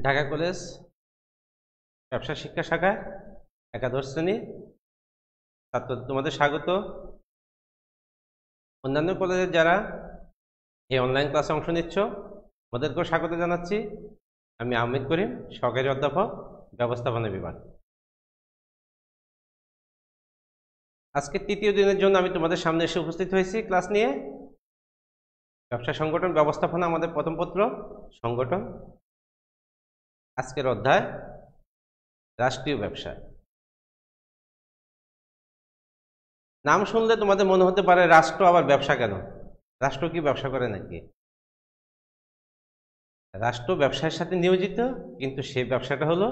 Dhaka college ব্যবসা শিক্ষা শাখা একাদশ শ্রেণী ছাত্র, তোমাদের স্বাগত। অন্যান্য কলেজের যারা এই অনলাইন ক্লাসে অংশ নিচ্ছ ওদেরকেও স্বাগত জানাচ্ছি। আমি আহমেদ করিম, সহকারী অধ্যাপক, ব্যবস্থাপনা বিভাগ। আজকে তৃতীয় দিনের জন্য আমি তোমাদের সামনে এসে উপস্থিত হয়েছি ক্লাস নিয়ে। ব্যবসা সংগঠন ব্যবস্থাপনা আমাদের প্রথম পত্র সংগঠন। আজকের অধ্যায় রাষ্ট্রীয় ব্যবসা। নাম শুনলে তোমাদের মনে হতে পারে রাষ্ট্র আবার ব্যবসা কেন? রাষ্ট্র কি ব্যবসা করে নাকি? রাষ্ট্র ব্যবসার সাথে নিয়োজিত, কিন্তু সেই ব্যবসাটা হলো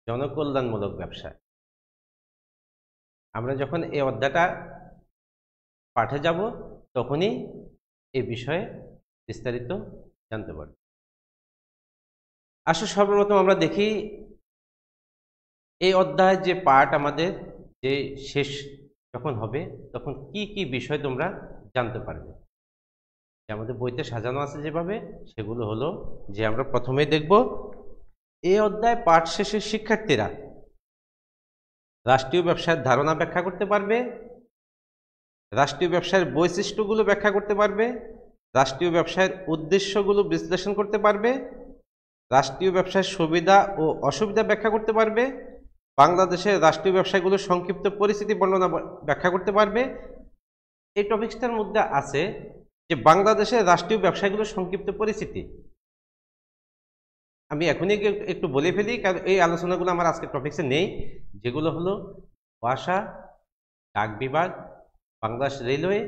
জনকল্যাণমূলক ব্যবসা। আমরা যখন এই অধ্যায়টা পাঠে যাব তখনই এই বিষয়ে বিস্তারিত জানতে পারব। আসলে সর্বপ্রথম আমরা দেখি এই অধ্যায়ের যে পাঠ আমাদের যে শেষ যখন হবে তখন কি কি বিষয় তোমরা জানতে পারবে। আমাদের বইতে সাজানো আছে যেভাবে, সেগুলো হলো যে আমরা প্রথমেই দেখব এই অধ্যায় পাঠ শেষে শিক্ষার্থীরা রাষ্ট্রীয় ব্যবসার ধারণা ব্যাখ্যা করতে পারবে, রাষ্ট্রীয় ব্যবসার বৈশিষ্ট্যগুলো ব্যাখ্যা করতে পারবে, রাষ্ট্রীয় ব্যবসার উদ্দেশ্যগুলো বিশ্লেষণ করতে পারবে, রাষ্ট্রীয় ব্যবসার সুবিধা ও অসুবিধা ব্যাখ্যা করতে পারবে, বাংলাদেশের রাষ্ট্রীয় ব্যবসাগুলোর সংক্ষিপ্ত পরিস্থিতি বর্ণনা ব্যাখ্যা করতে পারবে। এই টপিকসটার মধ্যে আছে যে বাংলাদেশের রাষ্ট্রীয় ব্যবসাগুলোর সংক্ষিপ্ত পরিস্থিতি। আমি এখনই একটু বলে ফেলি, কারণ এই আলোচনাগুলো আমার আজকে টপিকসে নেই, যেগুলো হলো ভাষা, ডাক বিভাগ, বাংলাদেশ রেলওয়ে,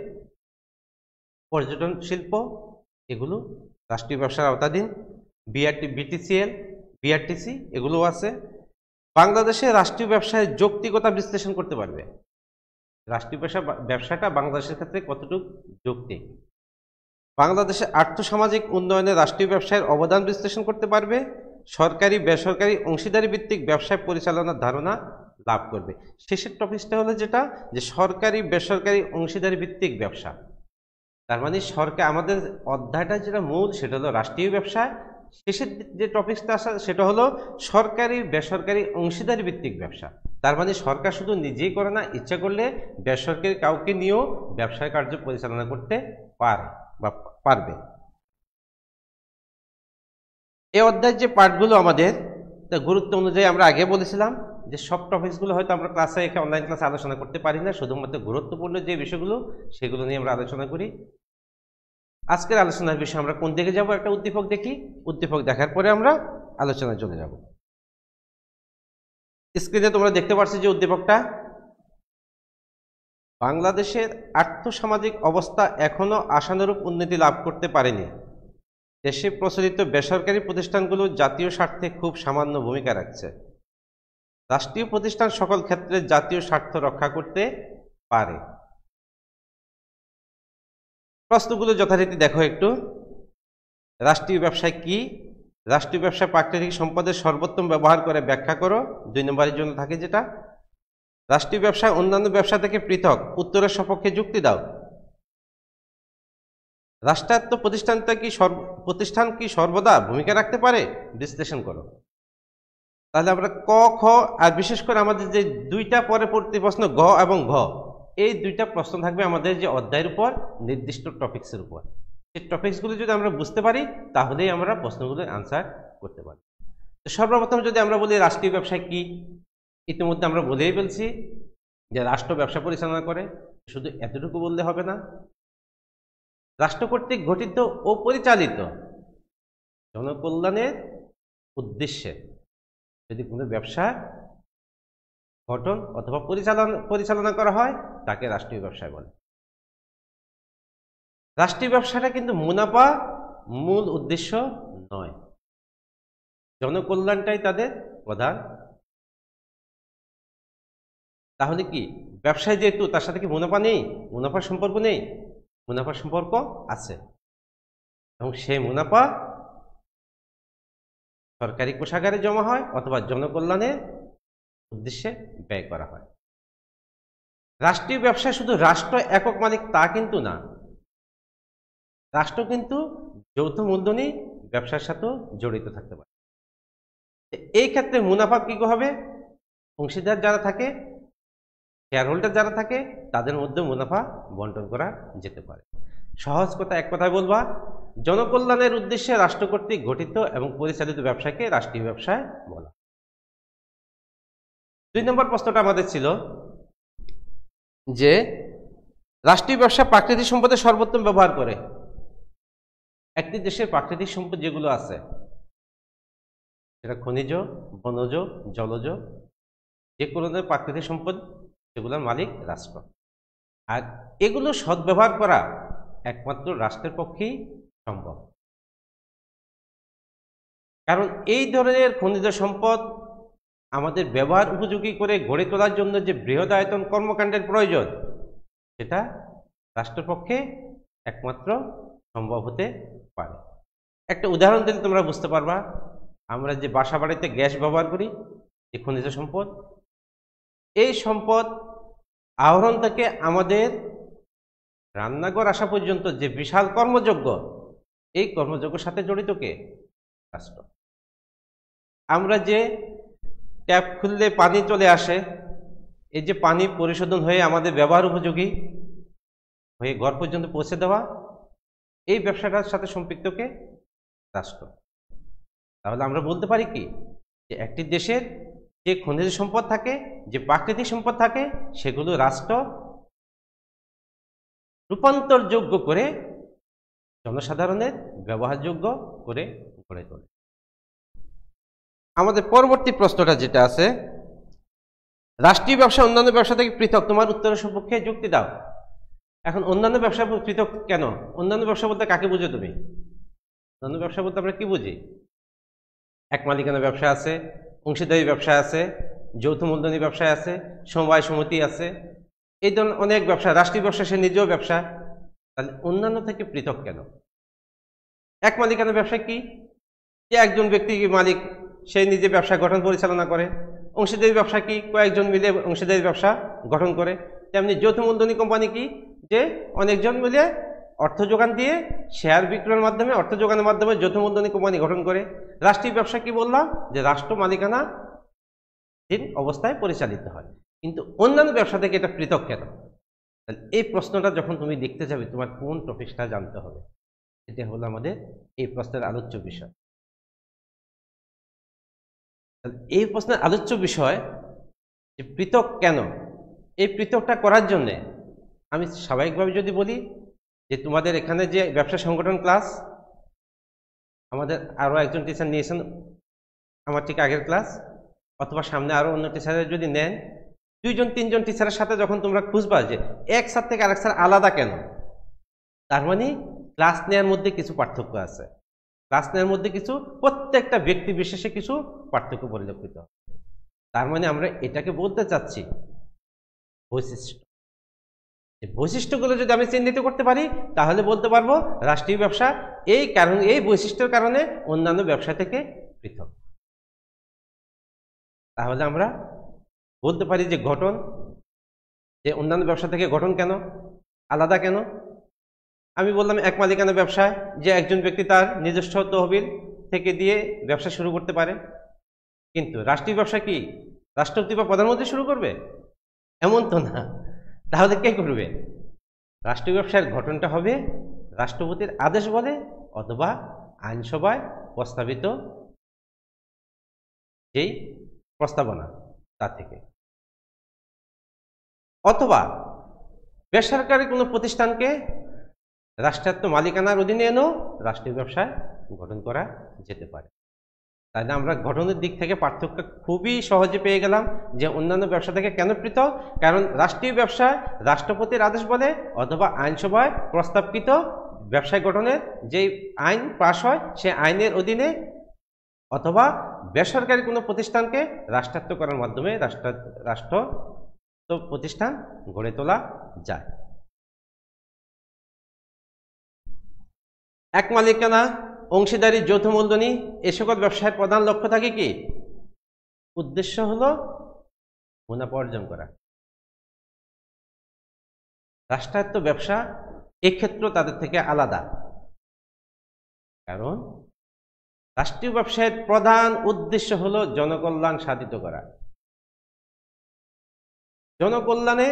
পর্যটন শিল্প, এগুলো রাষ্ট্রীয় ব্যবসার আওতাধীন। বিটিসিএল, বিআরটিসি এগুলো আছে। বাংলাদেশে রাষ্ট্রীয় ব্যবসায় যৌক্তিকতা বিশ্লেষণ করতে পারবে, রাষ্ট্রীয় ব্যবসাটা বাংলাদেশের ক্ষেত্রে কতটুকু যৌক্তিক। বাংলাদেশের আর্থসামাজিক উন্নয়নে রাষ্ট্রীয় ব্যবসায়ের অবদান বিশ্লেষণ করতে পারবে। সরকারি বেসরকারি অংশীদারি ভিত্তিক ব্যবসায় পরিচালনার ধারণা লাভ করবে। শেষের টপিকটা হলো যেটা যে সরকারি বেসরকারি অংশীদারি ভিত্তিক ব্যবসা। তার মানে সরকার, আমাদের অধ্যায়টা যেটা মূল সেটা হলো রাষ্ট্রীয় ব্যবসা। শেষের যে টপিকসটা আসা সেটা হলো সরকারি বেসরকারি অংশীদারি ভিত্তিক ব্যবসা। তার মানে সরকার শুধু নিজেই করে না, ইচ্ছা করলে বেসরকারি কাউকে নিয়েও ব্যবসায় কার্য পরিচালনা করতে পারে বা পারবে। এই অধ্যায়ের যে পাঠগুলো আমাদের গুরুত্ব অনুযায়ী আমরা আগে বলেছিলাম যে সব টপিকসগুলো হয়তো আমরা ক্লাসে অনলাইন ক্লাসে আলোচনা করতে পারি না, শুধুমাত্র গুরুত্বপূর্ণ যে বিষয়গুলো সেগুলো নিয়ে আমরা আলোচনা করি। আজকের আলোচনার বিষয় আমরা কোন দিকে যাব? একটা উদ্দীপক দেখি, উদ্দীপক দেখার পরে আমরা আলোচনায় চলে যাব। স্ক্রিনে তোমরা দেখতে পাচ্ছ যে উদ্দীপকটা, বাংলাদেশের আর্থসামাজিক অবস্থা এখনো আশানুরূপ উন্নতি লাভ করতে পারেনি। দেশে প্রচলিত বেসরকারি প্রতিষ্ঠানগুলো জাতীয় স্বার্থে খুব সামান্য ভূমিকা রাখছে। রাষ্ট্রীয় প্রতিষ্ঠান সকল ক্ষেত্রে জাতীয় স্বার্থ রক্ষা করতে পারে। প্রশ্নগুলো যথারীতি দেখো একটু। রাষ্ট্রীয় ব্যবসায় কি? রাষ্ট্রীয় ব্যবসায় প্রাকৃতিক সম্পদের সর্বোত্তম ব্যবহার করে ব্যাখ্যা করো। 2 নম্বরের জন্য থাকে যেটা। রাষ্ট্রীয় ব্যবসায় অন্যান্য ব্যবসা থেকে পৃথক, উত্তরের সপক্ষে যুক্তি দাও। রাষ্ট্রায়ত্ত প্রতিষ্ঠান কি সর্বদা ভূমিকা রাখতে পারে? বিশ্লেষণ করো। তাহলে আমরা ক, খ আর বিশেষ করে আমাদের যে দুইটা পরবর্তী প্রশ্ন গ এবং ঘ, এই দুইটা প্রশ্ন থাকবে আমাদের যে অধ্যায়ের উপর নির্দিষ্ট টপিকসের উপর। এই টপিকসগুলো যদি আমরা বুঝতে পারি তাহলেই আমরা প্রশ্নগুলোর আনসার করতে পারি। তো সর্বপ্রথম যদি আমরা বলি রাষ্ট্রীয় ব্যবসা কি, ইতিমধ্যে আমরা বলেই ফেলছি যে রাষ্ট্র ব্যবসা পরিচালনা করে। শুধু এতটুকু বললে হবে না, রাষ্ট্র কর্তৃক গঠিত ও পরিচালিত জনকল্যাণের উদ্দেশ্যে যদি কোনো ব্যবসা গঠন অথবা পরিচালনা করা হয় তাকে রাষ্ট্রীয় ব্যবসা বলে। রাষ্ট্রীয় ব্যবসাটা কিন্তু মুনাফা মূল উদ্দেশ্য নয়, জনকল্যাণটাই তাদের প্রধান। তাহলে কি ব্যবসায় যেহেতু তার সাথে কি মুনাফা নেই? মুনাফার সম্পর্ক নেই, মুনাফার সম্পর্ক আছে, এবং সেই মুনাফা সরকারি কোষাগারে জমা হয় অথবা জনকল্যাণের উদ্দেশ্যে ব্যয় করা হয়। রাষ্ট্রীয় ব্যবসায় শুধু রাষ্ট্র একক মালিক তা কিন্তু না, রাষ্ট্র কিন্তু যৌথ মূলধনী ব্যবসার সাথেও জড়িত থাকতে পারে। এই ক্ষেত্রে মুনাফা কি হবে, অংশীদার যারা থাকে, শেয়ার হোল্ডার যারা থাকে, তাদের মধ্যে মুনাফা বন্টন করা যেতে পারে। সহজ কথা, এক কথায় বলবা, জনকল্যাণের উদ্দেশ্যে রাষ্ট্র কর্তৃক গঠিত এবং পরিচালিত ব্যবসাকে রাষ্ট্রীয় ব্যবসায় বলা। 2 নম্বর প্রশ্নটা আমাদের ছিল যে রাষ্ট্রীয় ব্যবসা প্রাকৃতিক সম্পদের সর্বোত্তম ব্যবহার করে। একটি দেশের প্রাকৃতিক সম্পদ যেগুলো আছে, সেটা খনিজ, বনজ, জলজ, যে কোনো প্রাকৃতিক সম্পদ, সেগুলোর মালিক রাষ্ট্র। আর এগুলো সদ্ব্যবহার করা একমাত্র রাষ্ট্রের পক্ষেই সম্ভব। কারণ এই ধরনের খনিজ সম্পদ আমাদের ব্যবহার উপযোগী করে গড়ে তোলার জন্য যে বৃহদায়তন কর্মকাণ্ডের প্রয়োজন, সেটা রাষ্ট্রপক্ষে একমাত্র সম্ভব হতে পারে। একটা উদাহরণ দিলে তোমরা বুঝতে পারবা। আমরা যে বাসা বাড়িতে গ্যাস ব্যবহার করি, যে খনিজ সম্পদ, এই সম্পদ আহরণ থেকে আমাদের রান্নাঘর আসা পর্যন্ত যে বিশাল কর্মযজ্ঞ, এই কর্মযজ্ঞের সাথে জড়িত কে? রাষ্ট্র। আমরা যে ট্যাপ খুললে পানি চলে আসে, এই যে পানি পরিশোধন হয়ে আমাদের ব্যবহার উপযোগী হয়ে ঘর পর্যন্ত পৌঁছে দেওয়া, এই ব্যবসাটার সাথে সম্পৃক্ত কে? রাষ্ট্র। তাহলে আমরা বলতে পারি কি, যে একটি দেশের যে খনিজ সম্পদ থাকে, যে প্রাকৃতিক সম্পদ থাকে, সেগুলো রাষ্ট্র রূপান্তরযোগ্য করে জনসাধারণের ব্যবহারযোগ্য করে গড়ে তোলে। আমাদের পরবর্তী প্রশ্নটা যেটা আছে, রাষ্ট্রীয় ব্যবসা অন্যান্য ব্যবসা থেকে পৃথক, তোমার উত্তরের সপক্ষে যুক্তি দাও। এখন অন্যান্য ব্যবসা পৃথক কেন? অন্যান্য ব্যবসা বলতে কাকে বুঝো তুমি? অন্যান্য ব্যবসা বলতে আমরা কি বুঝি? এক মালিকানা ব্যবসা আছে, অংশীদারি ব্যবসা আছে, যৌথ মূলধনী ব্যবসা আছে, সমবায় সমিতি আছে, এই ধরনের অনেক ব্যবসা। রাষ্ট্রীয় ব্যবসা সে নিজেও ব্যবসা, তাহলে অন্যান্য থেকে পৃথক কেন? এক মালিকানা ব্যবসা কি? যে একজন ব্যক্তি মালিক, সে নিজে ব্যবসা গঠন পরিচালনা করে। অংশীদারি ব্যবসা কি? কয়েকজন মিলে অংশীদারি ব্যবসা গঠন করে। তেমনি যৌথ মূলধনী কোম্পানি কি? যে অনেকজন মিলে অর্থ যোগান দিয়ে শেয়ার বিক্রয়ের মাধ্যমে, অর্থ যোগানের মাধ্যমে যৌথ মূলধনী কোম্পানি গঠন করে। রাষ্ট্রীয় ব্যবসা কি বললাম? যে রাষ্ট্র মালিকানা অবস্থায় পরিচালিত হয়। কিন্তু অন্যান্য ব্যবসা থেকে এটা পৃথক কেন? এই প্রশ্নটা যখন তুমি দেখতে যাবে, তোমার কোন টপিকটা জানতে হবে, এটা হলো আমাদের এই প্রশ্নের আলোচ্য বিষয়। এই প্রশ্নের আলোচ্য বিষয় যে পৃথক কেন, এই পৃথকটা করার জন্য আমি স্বাভাবিকভাবে যদি বলি যে তোমাদের এখানে যে ব্যবসা সংগঠন ক্লাস, আমাদের আরও একজন টিচার নিয়েছেন আমার ঠিক আগের ক্লাস, অথবা সামনে আরও অন্য টিচারের যদি নেন, 2-3জন টিচারের সাথে যখন তোমরা খুঁজবা যে এক স্যার থেকে আরেক স্যার আলাদা কেন, তার মানে ক্লাস নেওয়ার মধ্যে কিছু পার্থক্য আছে। ক্লাস নেওয়ার মধ্যে কিছু, প্রত্যেকটা ব্যক্তি বিশেষে কিছু পার্থক্য পরিলক্ষিত। তার মানে আমরা এটাকে বলতে চাচ্ছি বৈশিষ্ট্য। বৈশিষ্ট্যগুলো যদি আমি চিহ্নিত করতে পারি, তাহলে বলতে পারবো রাষ্ট্রীয় ব্যবসা এই কারণে, এই বৈশিষ্ট্যের কারণে অন্যান্য ব্যবসা থেকে পৃথক। তাহলে আমরা বলতে পারি যে গঠন, যে অন্যান্য ব্যবসা থেকে গঠন কেন আলাদা কেন? আমি বললাম এক মালিকানা ব্যবসায় যে একজন ব্যক্তি তার নিজস্ব তহবিল থেকে দিয়ে ব্যবসা শুরু করতে পারে। কিন্তু রাষ্ট্রীয় ব্যবসা কি রাষ্ট্রপতি বা প্রধানমন্ত্রী শুরু করবে? এমন তো না। তাহলে কে করবে? রাষ্ট্রীয় ব্যবসার গঠনটা হবে রাষ্ট্রপতির আদেশ বলে অথবা আইনসভায় প্রস্তাবিত যেই প্রস্তাবনা তা থেকে, অথবা বেসরকারি কোনো প্রতিষ্ঠানকে রাষ্ট্রায়ত্ত মালিকানার অধীনে এনেও রাষ্ট্রীয় ব্যবসায় গঠন করা যেতে পারে। তাই আমরা গঠনের দিক থেকে পার্থক্য খুবই সহজে পেয়ে গেলাম যে অন্যান্য ব্যবসা থেকে কেন পৃথক। কারণ রাষ্ট্রীয় ব্যবসায় রাষ্ট্রপতির আদেশ বলে অথবা আইনসভায় প্রস্তাবকৃত ব্যবসায় গঠনের যে আইন পাশ হয় সে আইনের অধীনে, অথবা বেসরকারি কোনো প্রতিষ্ঠানকে রাষ্ট্রায়ত্ত করার মাধ্যমে রাষ্ট্র প্রতিষ্ঠান গড়ে তোলা যায়। এক মালিকানা, অংশীদারি, যৌথ মূলধনী এ সকল ব্যবসায়ের প্রধান লক্ষ্য থাকে কি? উদ্দেশ্য হলো মুনাফা অর্জন করা। রাষ্ট্রায়ত্ত ব্যবসা এক্ষেত্রে তাদের থেকে আলাদা, কারণ রাষ্ট্রীয় ব্যবসায়ের প্রধান উদ্দেশ্য হলো জনকল্যাণ সাধিত করা। জনকল্যাণে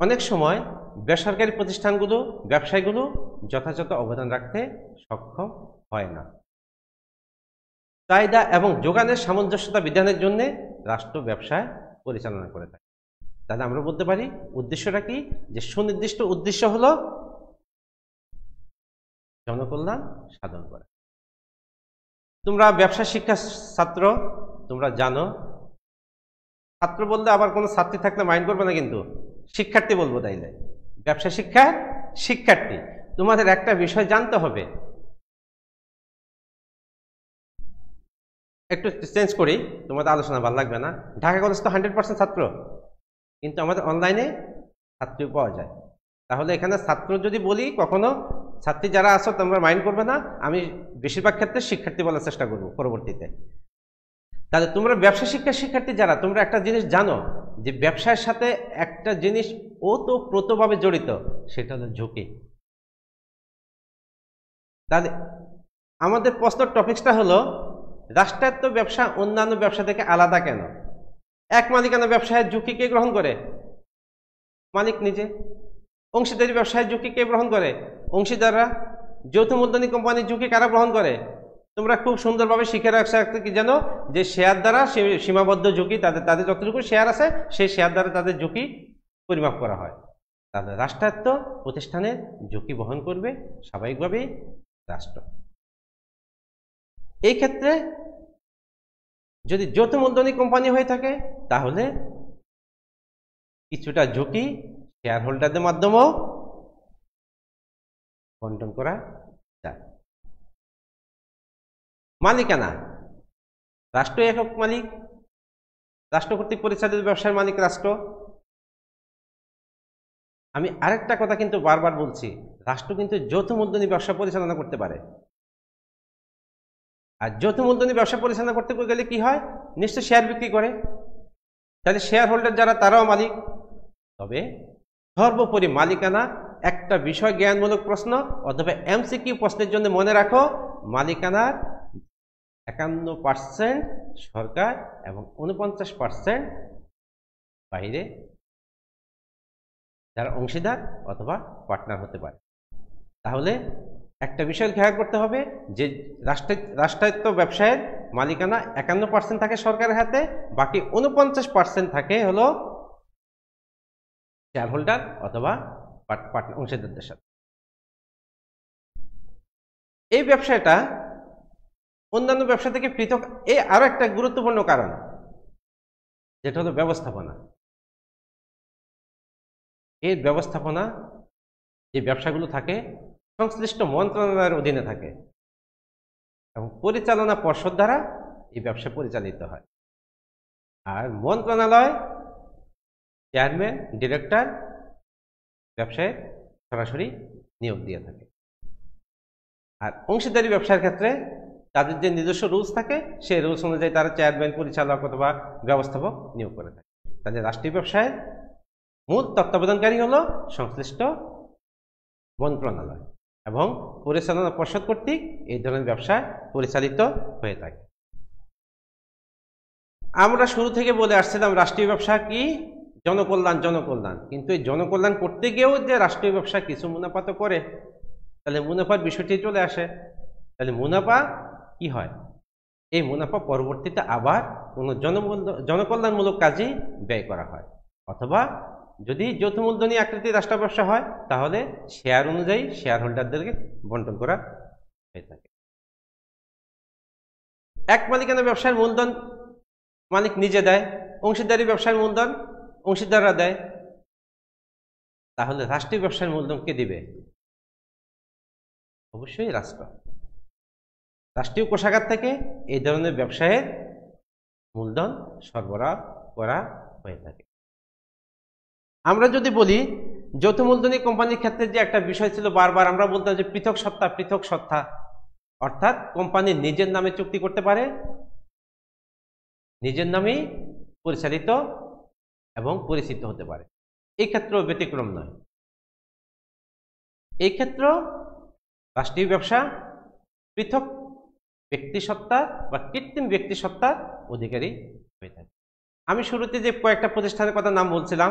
অনেক সময় বেসরকারি প্রতিষ্ঠানগুলো, ব্যবসায়ীগুলো যথাযথ অবদান রাখতে সক্ষম হয় না। চাহিদা এবং যোগানের সামঞ্জস্যতা বিধানের জন্য রাষ্ট্র ব্যবসা পরিচালনা করে থাকে। তাহলে আমরা বলতে পারি উদ্দেশ্যটা কি, যে সুনির্দিষ্ট উদ্দেশ্য হলো জনকল্যাণ সাধন করা। তোমরা ব্যবসা শিক্ষা ছাত্র, তোমরা জানো, ছাত্র বলতে আবার কোনো ছাত্রী থাকলে মাইন্ড করবে না, কিন্তু শিক্ষার্থী বলবো। তাইলে ব্যবসা শিক্ষার শিক্ষার্থী, তোমাদের একটা বিষয় জানতে হবে। একটু চেঞ্জ করি, তোমাদের আলোচনা ভালো লাগবে না। ঢাকা কলেজ তো 100% ছাত্র, কিন্তু আমাদের অনলাইনে ছাত্রী পাওয়া যায়। তাহলে এখানে ছাত্র যদি বলি, কখনো ছাত্রী যারা আছো তোমরা মাইন্ড করবে না, আমি বেশিরভাগ ক্ষেত্রে শিক্ষার্থী বলার চেষ্টা করব পরবর্তীতে। তাহলে তোমরা ব্যবসা শিক্ষার শিক্ষার্থী যারা, তোমরা একটা জিনিস জানো যে ব্যবসার সাথে একটা জিনিস ওতপ্রোতভাবে জড়িত, সেটা হলো ঝুঁকি। তাহলে আমাদের প্রশ্নের টপিকসটা হলো রাষ্ট্রায়ত্ত ব্যবসা অন্যান্য ব্যবসা থেকে আলাদা কেন? এক মালিকানা ব্যবসায় ঝুঁকি কে গ্রহণ করে? মালিক নিজে। অংশীদারি ব্যবসায় ঝুঁকি কে গ্রহণ করে? অংশীদাররা। যৌথ মূলধনী কোম্পানির ঝুঁকি কারা গ্রহণ করে? তোমরা খুব সুন্দরভাবে শিখে রাখতে কি জানো, যে শেয়ার দ্বারা সীমাবদ্ধ ঝুঁকি, তাদের যতটুকু শেয়ার আছে সেই শেয়ার দ্বারা তাদের ঝুঁকি পরিমাপ করা হয়। তাহলে রাষ্ট্রায়ত্ত প্রতিষ্ঠানের ঝুঁকি বহন করবে স্বাভাবিকভাবেই রাষ্ট্র। এই ক্ষেত্রে যদি যৌথ মূলধনী কোম্পানি হয়ে থাকে, তাহলে কিছুটা ঝুঁকি শেয়ার হোল্ডারদের মাধ্যমেও বন্টন করা যায়। মালিকানা, রাষ্ট্র একক মালিক, রাষ্ট্র কর্তৃক পরিচালিত ব্যবসার মালিক রাষ্ট্র। আমি আরেকটা কথা কিন্তু বারবার বলছি, রাষ্ট্র কিন্তু যৌথ মূলধনী ব্যবসা পরিচালনা করতে পারে। আর যৌথ মূলধনী ব্যবসা পরিচালনা করতে গেলে কি হয়, নিশ্চয় শেয়ার বিক্রি করে, তাহলে শেয়ার হোল্ডার যারা তারাও মালিক। তবে সর্বোপরি মালিকানা একটা বিষয় জ্ঞানমূলক প্রশ্ন অথবা এমসিকিউ প্রশ্নের জন্য মনে রাখো, মালিকানার 51% সরকার এবং 49% বাইরে যারা অংশীদার অথবা পার্টনার হতে পারে। তাহলে একটা বিষয় খেয়াল করতে হবে যে রাষ্ট্রায়ত্ত ব্যবসায়ের মালিকানা 51% থাকে সরকারের হাতে, বাকি 49% থাকে হলো শেয়ার হোল্ডার অথবা অংশীদারদের সাথে। এই ব্যবসাটা অন্যান্য ব্যবসা থেকে পৃথক আরো একটা গুরুত্বপূর্ণ কারণ, যেটা হলো ব্যবস্থাপনা। এই ব্যবস্থাপনা, যে ব্যবসাগুলো থাকে সংশ্লিষ্ট মন্ত্রণালয়ের অধীনে থাকে এবং পরিচালনা পর্ষদ দ্বারা এই ব্যবসা পরিচালিত হয়। আর মন্ত্রণালয় চেয়ারম্যান, ডিরেক্টর ব্যবসায় সরাসরি নিয়োগ দিয়ে থাকে। আর অংশীদারি ব্যবসার ক্ষেত্রে তাদের যে নিজস্ব রুলস থাকে, সেই রুলস অনুযায়ী তারা চেয়ারম্যান, পরিচালক অথবা ব্যবস্থাপক নিয়োগ করে থাকে। তাদের রাষ্ট্রীয় ব্যবসায় মূল তত্ত্বাবধানকারী হলো সংশ্লিষ্ট মন্ত্রণালয় এবং পরিচালনা পর্ষদ কর্তৃক এই ধরনের ব্যবসা পরিচালিত হয়ে থাকে। আমরা শুরু থেকে বলে আসছিলাম রাষ্ট্রীয় ব্যবসা কি, জনকল্যাণ। জনকল্যাণ, কিন্তু এই জনকল্যাণ করতে গিয়েও যে রাষ্ট্রীয় ব্যবসা কিছু মুনাফা তো করে, তাহলে মুনাফার বিষয়টি চলে আসে। তাহলে মুনাফা কি হয়, এই মুনাফা পরবর্তীতে আবার কোনো জনকল্যাণমূলক কাজে ব্যয় করা হয়, অথবা যদি যৌথ মূলধনী আকৃতির রাষ্ট্র ব্যবসা হয় তাহলে শেয়ার অনুযায়ী শেয়ার হোল্ডারদেরকে বন্টন করা হয়ে থাকে। এক মালিকানা ব্যবসার মূলধন মালিক নিজে দেয়, অংশীদারি ব্যবসার মূলধন অংশীদাররা দেয়। তাহলে রাষ্ট্রীয় ব্যবসার মূলধন কে দিবে? অবশ্যই রাষ্ট্র। রাষ্ট্রীয় কোষাগার থেকে এই ধরনের ব্যবসায়ের মূলধন সরবরাহ করা হয়ে থাকে। আমরা যদি বলি যৌথ মূলধনী কোম্পানির ক্ষেত্রে যে একটা বিষয় ছিল, বারবার আমরা বলতাম যে পৃথক সত্তা, পৃথক সত্তা, অর্থাৎ কোম্পানি নিজের নামে চুক্তি করতে পারে, নিজের নামেই পরিচালিত এবং পরিচিত হতে পারে। এই ক্ষেত্রেও ব্যতিক্রম নয়। এই ক্ষেত্র রাষ্ট্রীয় ব্যবসা পৃথক ব্যক্তিসত্তা বা কৃত্রিম ব্যক্তিসত্তার অধিকারী হয়ে থাকে। আমি শুরুতে যে কয়েকটা প্রতিষ্ঠানের কথা নাম বলছিলাম,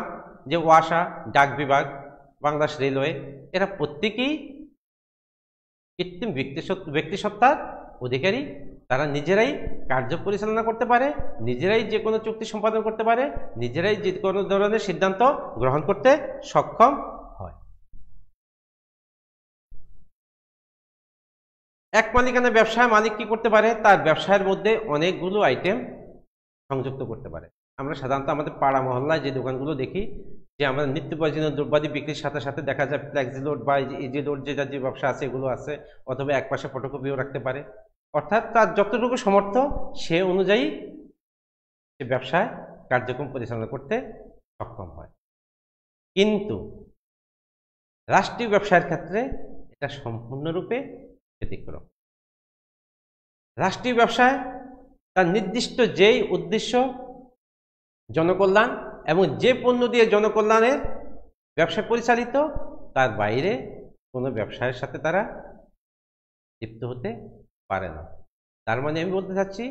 যে ওয়াসা, ডাক বিভাগ, বাংলাদেশ রেলওয়ে, এরা প্রত্যেকেই কৃত্রিম ব্যক্তিসত্তার অধিকারী। তারা নিজেরাই কার্য পরিচালনা করতে পারে, নিজেরাই যে কোনো চুক্তি সম্পাদন করতে পারে, নিজেরাই যে কোনো ধরনের সিদ্ধান্ত গ্রহণ করতে সক্ষম হয়। এক মালিকানা ব্যবসায় মালিক কি করতে পারে? তার ব্যবসায়ের মধ্যে অনেকগুলো আইটেম সংযুক্ত করতে পারে। আমরা সাধারণত আমাদের পাড়া মহল্লায় যে দোকানগুলো দেখি, যে আমাদের নিত্য প্রয়োজনীয় দ্রব্যাদি বিক্রির সাথে সাথে দেখা যায় ফ্লেক্সি লোড বা ইজি লোড যেটা যে ব্যবসা আছে এগুলো আছে, অথবা এক পাশে ফটোকপিও রাখতে পারে। অর্থাৎ তার যতটুকু সামর্থ্য সে অনুযায়ী সে ব্যবসায় কার্যক্রম পরিচালনা করতে সক্ষম হয়। কিন্তু রাষ্ট্রীয় ব্যবসায়ের ক্ষেত্রে এটা সম্পূর্ণরূপে ব্যতিক্রম। রাষ্ট্রীয় ব্যবসায় তার নির্দিষ্ট যেই উদ্দেশ্য জনকল্যাণ এবং যে পণ্য দিয়ে জনকল্যাণের ব্যবসা পরিচালিত, তার বাইরে কোনো ব্যবসায়ের সাথে তারা লিপ্ত হতে পারে না। তার মানে আমি বলতে চাচ্ছি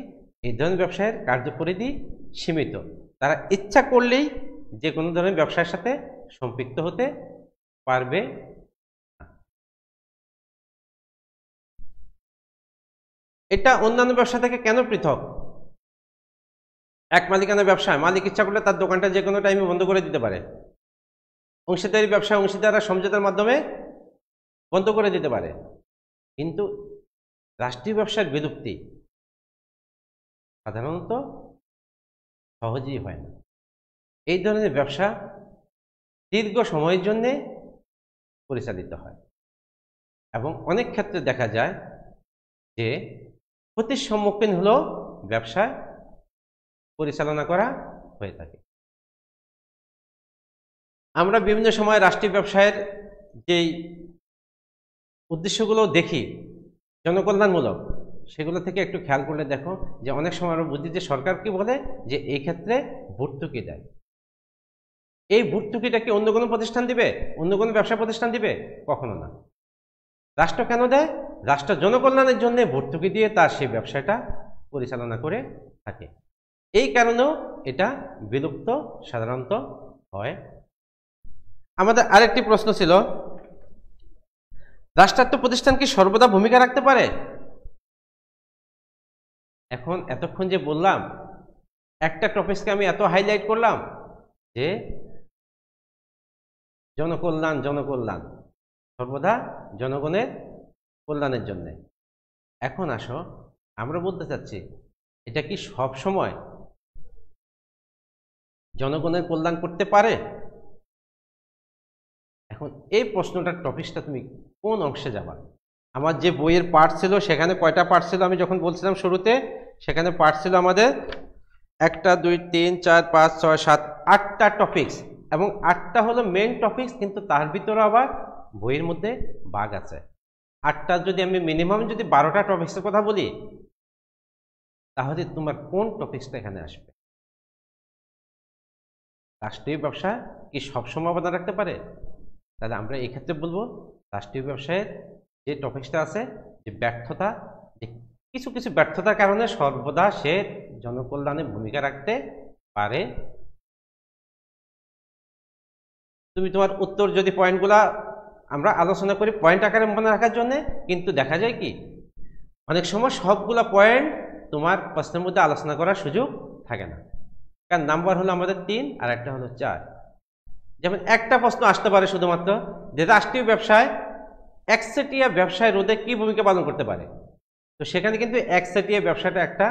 এই ধরনের ব্যবসায়ের কার্যপরিধি সীমিত। তারা ইচ্ছা করলেই যে কোনো ধরনের ব্যবসায়ের সাথে সম্পৃক্ত হতে পারবে। এটা অন্যান্য ব্যবসা থেকে কেন পৃথক? এক মালিকানা ব্যবসায় মালিক ইচ্ছা করলে তার দোকানটা যে কোনো টাইমে বন্ধ করে দিতে পারে। অংশীদারি ব্যবসা অংশীদাররা সমঝোতার মাধ্যমে বন্ধ করে দিতে পারে। কিন্তু রাষ্ট্রীয় ব্যবসার বিলুপ্তি সাধারণত সহজেই হয় না। এই ধরনের ব্যবসা দীর্ঘ সময়ের জন্যে পরিচালিত হয় এবং অনেক ক্ষেত্রে দেখা যায় যে ক্ষতির সম্মুখীন হলেও ব্যবসা পরিচালনা করা হয়ে থাকে। আমরা বিভিন্ন সময় রাষ্ট্রীয় ব্যবসায়ের যেই উদ্দেশ্যগুলো দেখি জনকল্যাণমূলক, সেগুলো থেকে একটু খেয়াল করলে দেখো যে অনেক সময় আমরা বুঝি যে সরকার কি বলে যে এই ক্ষেত্রে ভর্তুকি দেয়। এই ভর্তুকিটা কি অন্য কোনো প্রতিষ্ঠান দিবে, অন্য কোনো ব্যবসা প্রতিষ্ঠান দিবে? কখনো না। রাষ্ট্র কেন দেয়? রাষ্ট্র জনকল্যাণের জন্য ভর্তুকি দিয়ে তার সেই ব্যবসাটা পরিচালনা করে থাকে। এই কারণেও এটা বিলুপ্ত সাধারণত হয়। আমাদের আরেকটি প্রশ্ন ছিল, রাষ্ট্রায়ত্ত প্রতিষ্ঠান কি সর্বদা ভূমিকা রাখতে পারে? এখন এতক্ষণ যে বললাম, একটা টপিককে আমি এত হাইলাইট করলাম যে জনকল্যাণ জনকল্যাণ সর্বদা জনগণের কল্যাণের জন্য। এখন আসো আমরা বলতে চাচ্ছি এটা কি সব সময় জনগণের কল্যাণ করতে পারে? এখন এই প্রশ্নটার টপিকটা তুমি কোন অংশে যাবা? আমার যে বইয়ের পার্ট ছিল সেখানে কয়টা পার্ট ছিল আমি যখন বলছিলাম শুরুতে, সেখানে পার্ট ছিল আমাদের 1 2 3 4 5 6 7 8টা টপিকস, এবং 8টা হলো মেইন টপিকস, কিন্তু তার ভিতরে আবার বইয়ের মধ্যে ভাগ আছে। 8টা যদি আমি মিনিমাম যদি 12টা টপিক্সের কথা বলি, তাহলে তোমার কোন টপিক্সটা এখানে আসবে? রাষ্ট্রীয় ব্যবসা কি সবসময় অবদান রাখতে পারে? তাহলে আমরা এই ক্ষেত্রে বলবো রাষ্ট্রীয় ব্যবসায়ের যে টপিক্সটা আছে, যে ব্যর্থতা, যে কিছু কিছু ব্যর্থতার কারণে সর্বদা সে জনকল্যাণে ভূমিকা রাখতে পারে। তুমি তোমার উত্তর যদি পয়েন্টগুলা আমরা আলোচনা করি পয়েন্ট আকারে মনে রাখার জন্য, কিন্তু দেখা যায় কি অনেক সময় সবগুলা পয়েন্ট তোমার প্রশ্নের মধ্যে আলোচনা করার সুযোগ থাকে না, কারণ নাম্বার হলো আমাদের 3 আর একটা হলো 4। যেমন একটা প্রশ্ন আসতে পারে শুধুমাত্র যে রাষ্ট্রীয় ব্যবসায় একচেটিয়া ব্যবসায় রোধে কি ভূমিকা পালন করতে পারে, তো সেখানে কিন্তু একচেটিয়া ব্যবসাটা একটা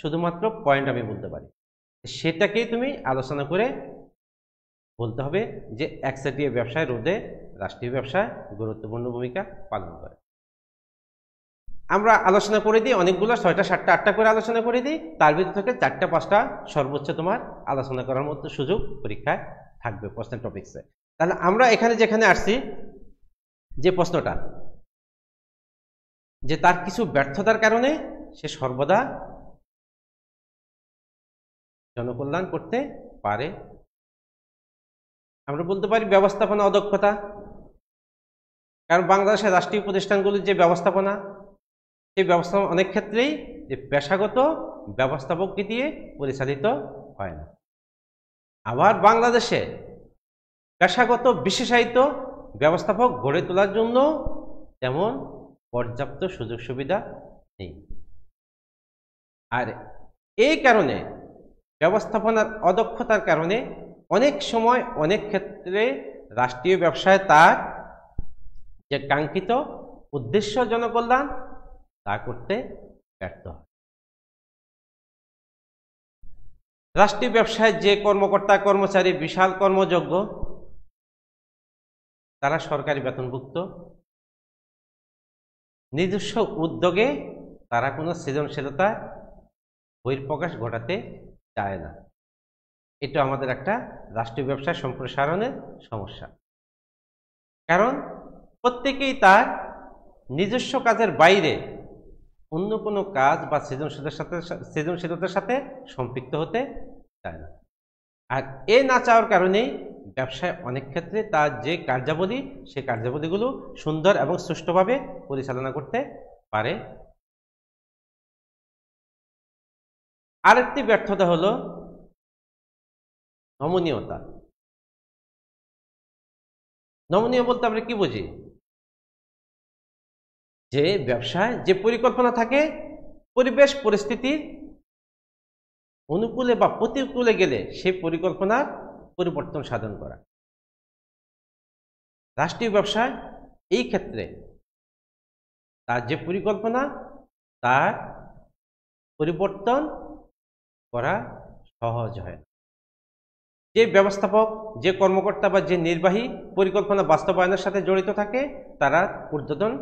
শুধুমাত্র পয়েন্ট আমি বলতে পারি, সেটাকেই তুমি আলোচনা করে বলতে হবে যে একচেটিয়া ব্যবসায় রোধে রাষ্ট্রীয় ব্যবসায় গুরুত্বপূর্ণ ভূমিকা পালন করে। আমরা আলোচনা করে দিই অনেকগুলো, 6টা 7টা 8টা করে আলোচনা করে দিই, তার ভিতর থেকে 4টা 5টা সর্বোচ্চ তোমার আলোচনা করার মতো সুযোগ পরীক্ষায় থাকবে প্রশ্নের টপিক্সে। তাহলে আমরা এখানে যেখানে আসছি যে প্রশ্নটা, যে তার কিছু ব্যর্থতার কারণে সে সর্বদা জনকল্যাণ করতে পারে। আমরা বলতে পারি ব্যবস্থাপনা অদক্ষতা, কারণ বাংলাদেশের রাষ্ট্রীয় প্রতিষ্ঠানগুলির যে ব্যবস্থাপনা সেই ব্যবস্থাপনা অনেক ক্ষেত্রেই যে পেশাগত ব্যবস্থাপককে দিয়ে পরিচালিত হয় না। আবার বাংলাদেশে পেশাগত বিশেষায়িত ব্যবস্থাপক গড়ে তোলার জন্য তেমন পর্যাপ্ত সুযোগ সুবিধা নেই। আর এই কারণে ব্যবস্থাপনার অদক্ষতার কারণে অনেক সময় অনেক ক্ষেত্রে রাষ্ট্রীয় ব্যবসায় তার যে কাঙ্ক্ষিত উদ্দেশ্য জনকল্যাণ তা করতে ব্যর্থ হয়। রাষ্ট্রীয় ব্যবসায় যে কর্মকর্তা কর্মচারী বিশাল কর্মযোগ্য, তারা সরকারি বেতনভুক্ত, নিজস্ব উদ্যোগে তারা কোনো সৃজনশীলতা বহিঃপ্রকাশ ঘটাতে চায় না। এটা আমাদের একটা রাষ্ট্রীয় ব্যবসায় সম্প্রসারণের সমস্যা। কারণ প্রত্যেকেই তার নিজস্ব কাজের বাইরে অন্য কোনো কাজ বা সৃজনশীলতার সাথে সম্পৃক্ত হতে চায় না। আর এ না চাওয়ার কারণেই ব্যবসায় অনেক ক্ষেত্রে তার যে কার্যাবলী, সেই কার্যাবলীগুলো সুন্দর এবং সুষ্ঠুভাবে পরিচালনা করতে পারে। আরেকটি ব্যর্থতা হলো নমনীয়তা। নমনীয় বলতে আমরা কি বুঝি? যে ব্যবসায় যে পরিকল্পনা থাকে পরিবেশ পরিস্থিতির অনুকূলে বা প্রতিকূলে গেলে সেই পরিকল্পনার পরিবর্তন সাধন করা। রাষ্ট্রীয় ব্যবসায় এই ক্ষেত্রে তার যে পরিকল্পনা তার পরিবর্তন করা সহজ হয় না। যে ব্যবস্থাপক, যে কর্মকর্তা বা যে নির্বাহী পরিকল্পনা বাস্তবায়নের সাথে জড়িত থাকে তারা ঊর্ধ্বতন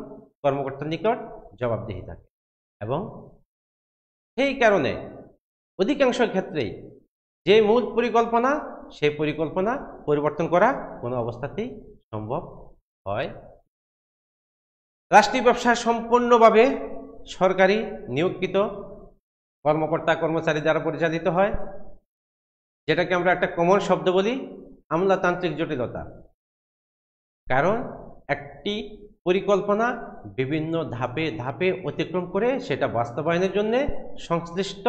কর্মকর্তার নিকট জবাবদিহি থাকে এবং সেই কারণে অধিকাংশ ক্ষেত্রেই যে মূল পরিকল্পনা সেই পরিকল্পনা পরিবর্তন করা কোনো অবস্থাতেই সম্ভব হয়। রাষ্ট্রীয় ব্যবসা সম্পূর্ণভাবে সরকারি নিয়োগকৃত কর্মকর্তা কর্মচারী দ্বারা পরিচালিত হয়, যেটাকে আমরা একটা কমন শব্দ বলি আমলাতান্ত্রিক জটিলতা। কারণ একটি পরিকল্পনা বিভিন্ন ধাপে ধাপে অতিক্রম করে সেটা বাস্তবায়নের জন্য সংশ্লিষ্ট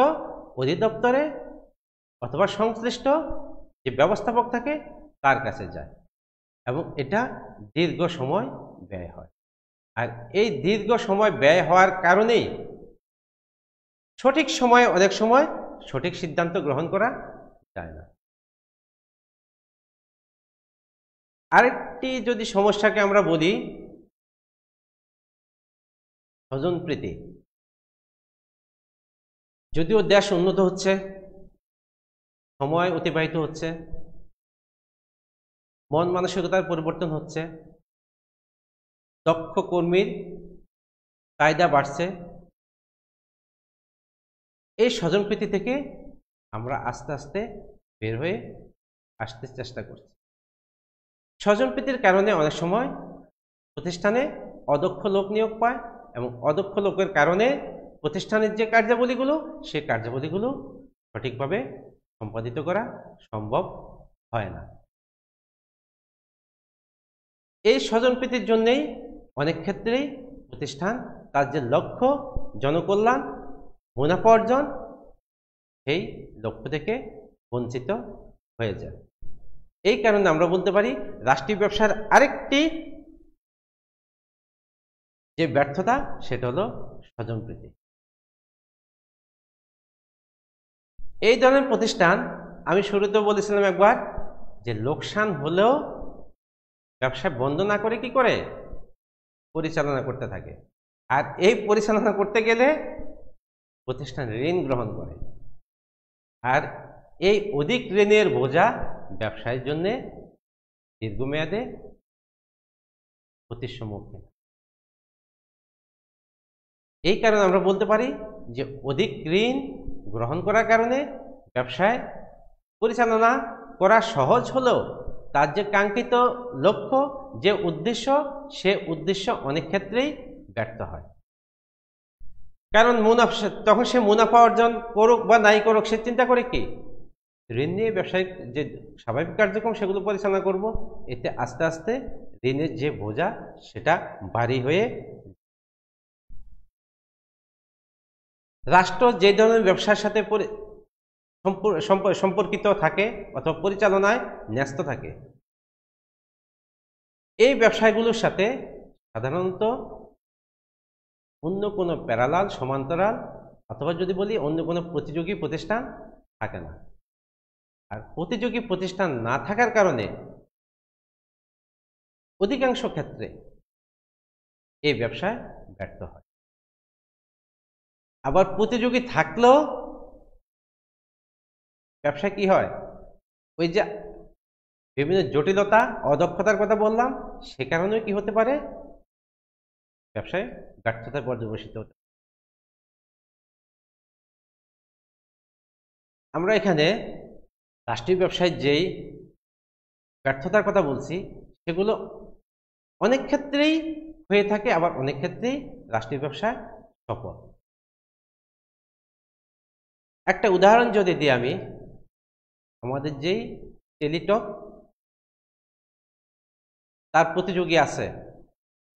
অধিদপ্তরে অথবা সংশ্লিষ্ট যে ব্যবস্থাপক থাকে তার কাছে যায় এবং এটা দীর্ঘ সময় ব্যয় হয়। আর এই দীর্ঘ সময় ব্যয় হওয়ার কারণেই সঠিক সময়ে অনেক সময় সঠিক সিদ্ধান্ত গ্রহণ করা যায় না। আরেকটি যদি সমস্যাকে আমরা বলি স্বজনপ্রীতি। যদিও দেশ উন্নত হচ্ছে, সময় অতিবাহিত হচ্ছে, মন মানসিকতার পরিবর্তন হচ্ছে, দক্ষ কর্মীর চাহিদা বাড়ছে, এই স্বজনপ্রীতি থেকে আমরা আস্তে আস্তে বের হয়ে আসতে চেষ্টা করছি। স্বজনপ্রীতির কারণে অনেক সময় প্রতিষ্ঠানে অদক্ষ লোক নিয়োগ পায় এবং অদক্ষ লোকের কারণে প্রতিষ্ঠানের যে কার্যাবলীগুলো সেই কার্যাবলীগুলো সঠিকভাবে সম্পাদিত করা সম্ভব হয় না। এই স্বজনপ্রীতির জন্যেই অনেক ক্ষেত্রেই প্রতিষ্ঠান তার যে লক্ষ্য জনকল্যাণ মুনাফা অর্জন সেই লক্ষ্য থেকে বঞ্চিত হয়ে যায়। এই কারণে আমরা বলতে পারি রাষ্ট্রীয় ব্যবসার আরেকটি যে ব্যর্থতা সেটা হলো স্বজনপ্রীতি। এই ধরনের প্রতিষ্ঠান আমি শুরুতে বলেছিলাম একবার যে লোকসান হলেও ব্যবসা বন্ধ না করে কি করে পরিচালনা করতে থাকে। আর এই পরিচালনা করতে গেলে প্রতিষ্ঠান ঋণ গ্রহণ করে, আর এই অধিক ঋণের বোঝা ব্যবসায়ের জন্য দীর্ঘমেয়াদে ক্ষতির সম্মুখীন। এই কারণে আমরা বলতে পারি যে অধিক ঋণ গ্রহণ করার কারণে ব্যবসায় পরিচালনা করা সহজ হলেও তার যে কাঙ্ক্ষিত লক্ষ্য যে উদ্দেশ্য সে উদ্দেশ্য অনেক ক্ষেত্রেই ব্যর্থ হয়। কারণ তখন সে মুনাফা অর্জন করুক বা নাই করুক সে চিন্তা করে কি ঋণ নিয়ে ব্যবসায়িক যে স্বাভাবিক কার্যক্রম সেগুলো পরিচালনা করব, এতে আস্তে আস্তে ঋণের যে বোঝা সেটা ভারী হয়ে রাষ্ট্র যে ধরনের ব্যবসার সাথে সম্পর্কিত থাকে অথবা পরিচালনায় ন্যস্ত থাকে, এই ব্যবসাগুলোর সাথে সাধারণত অন্য কোনো প্যারালাল, সমান্তরাল অথবা যদি বলি অন্য কোনো প্রতিযোগী প্রতিষ্ঠান থাকে না। আর প্রতিযোগী প্রতিষ্ঠান না থাকার কারণে অধিকাংশ ক্ষেত্রে এই ব্যবসায় ব্যর্থ হয়। আবার প্রতিযোগী থাকলেও ব্যবসা কি হয়, ওই যে বিভিন্ন জটিলতা, অদক্ষতার কথা বললাম, সে কারণেও কি হতে পারে, ব্যবসায় ব্যর্থতায় পর্যবসিত হতে পারে। আমরা এখানে রাষ্ট্রীয় ব্যবসায় যেই ব্যর্থতার কথা বলছি সেগুলো অনেক ক্ষেত্রেই হয়ে থাকে, আবার অনেক ক্ষেত্রেই রাষ্ট্রীয় ব্যবসায় সফল। একটা উদাহরণ যদি দিই আমি, আমাদের যেই টেলিটক, তার প্রতিযোগী আছে,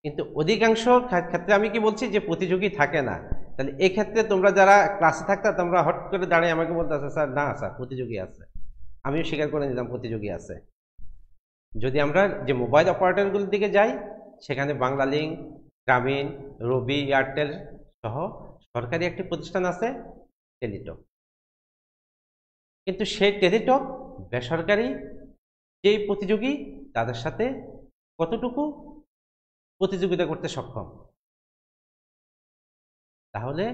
কিন্তু অধিকাংশ ক্ষেত্রে আমি কি বলছি যে প্রতিযোগী থাকে না। তাহলে এক্ষেত্রে তোমরা যারা ক্লাসে থাকতে, তোমরা হট করে দাঁড়িয়ে আমাকে বলতে আছে স্যার না স্যার প্রতিযোগী আছে, আমিও স্বীকার করে নিলাম প্রতিযোগী আছে। যদি আমরা যে মোবাইল অপারেটরগুলোর দিকে যাই, সেখানে বাংলালিংক, গ্রামীণ, রবি, এয়ারটেল সহ সরকারি একটি প্রতিষ্ঠান আছে টেলিটক। কিন্তু সেই টেলিটক বেসরকারি যেই প্রতিযোগী তাদের সাথে কতটুকু প্রতিযোগিতা করতে সক্ষম। তাহলে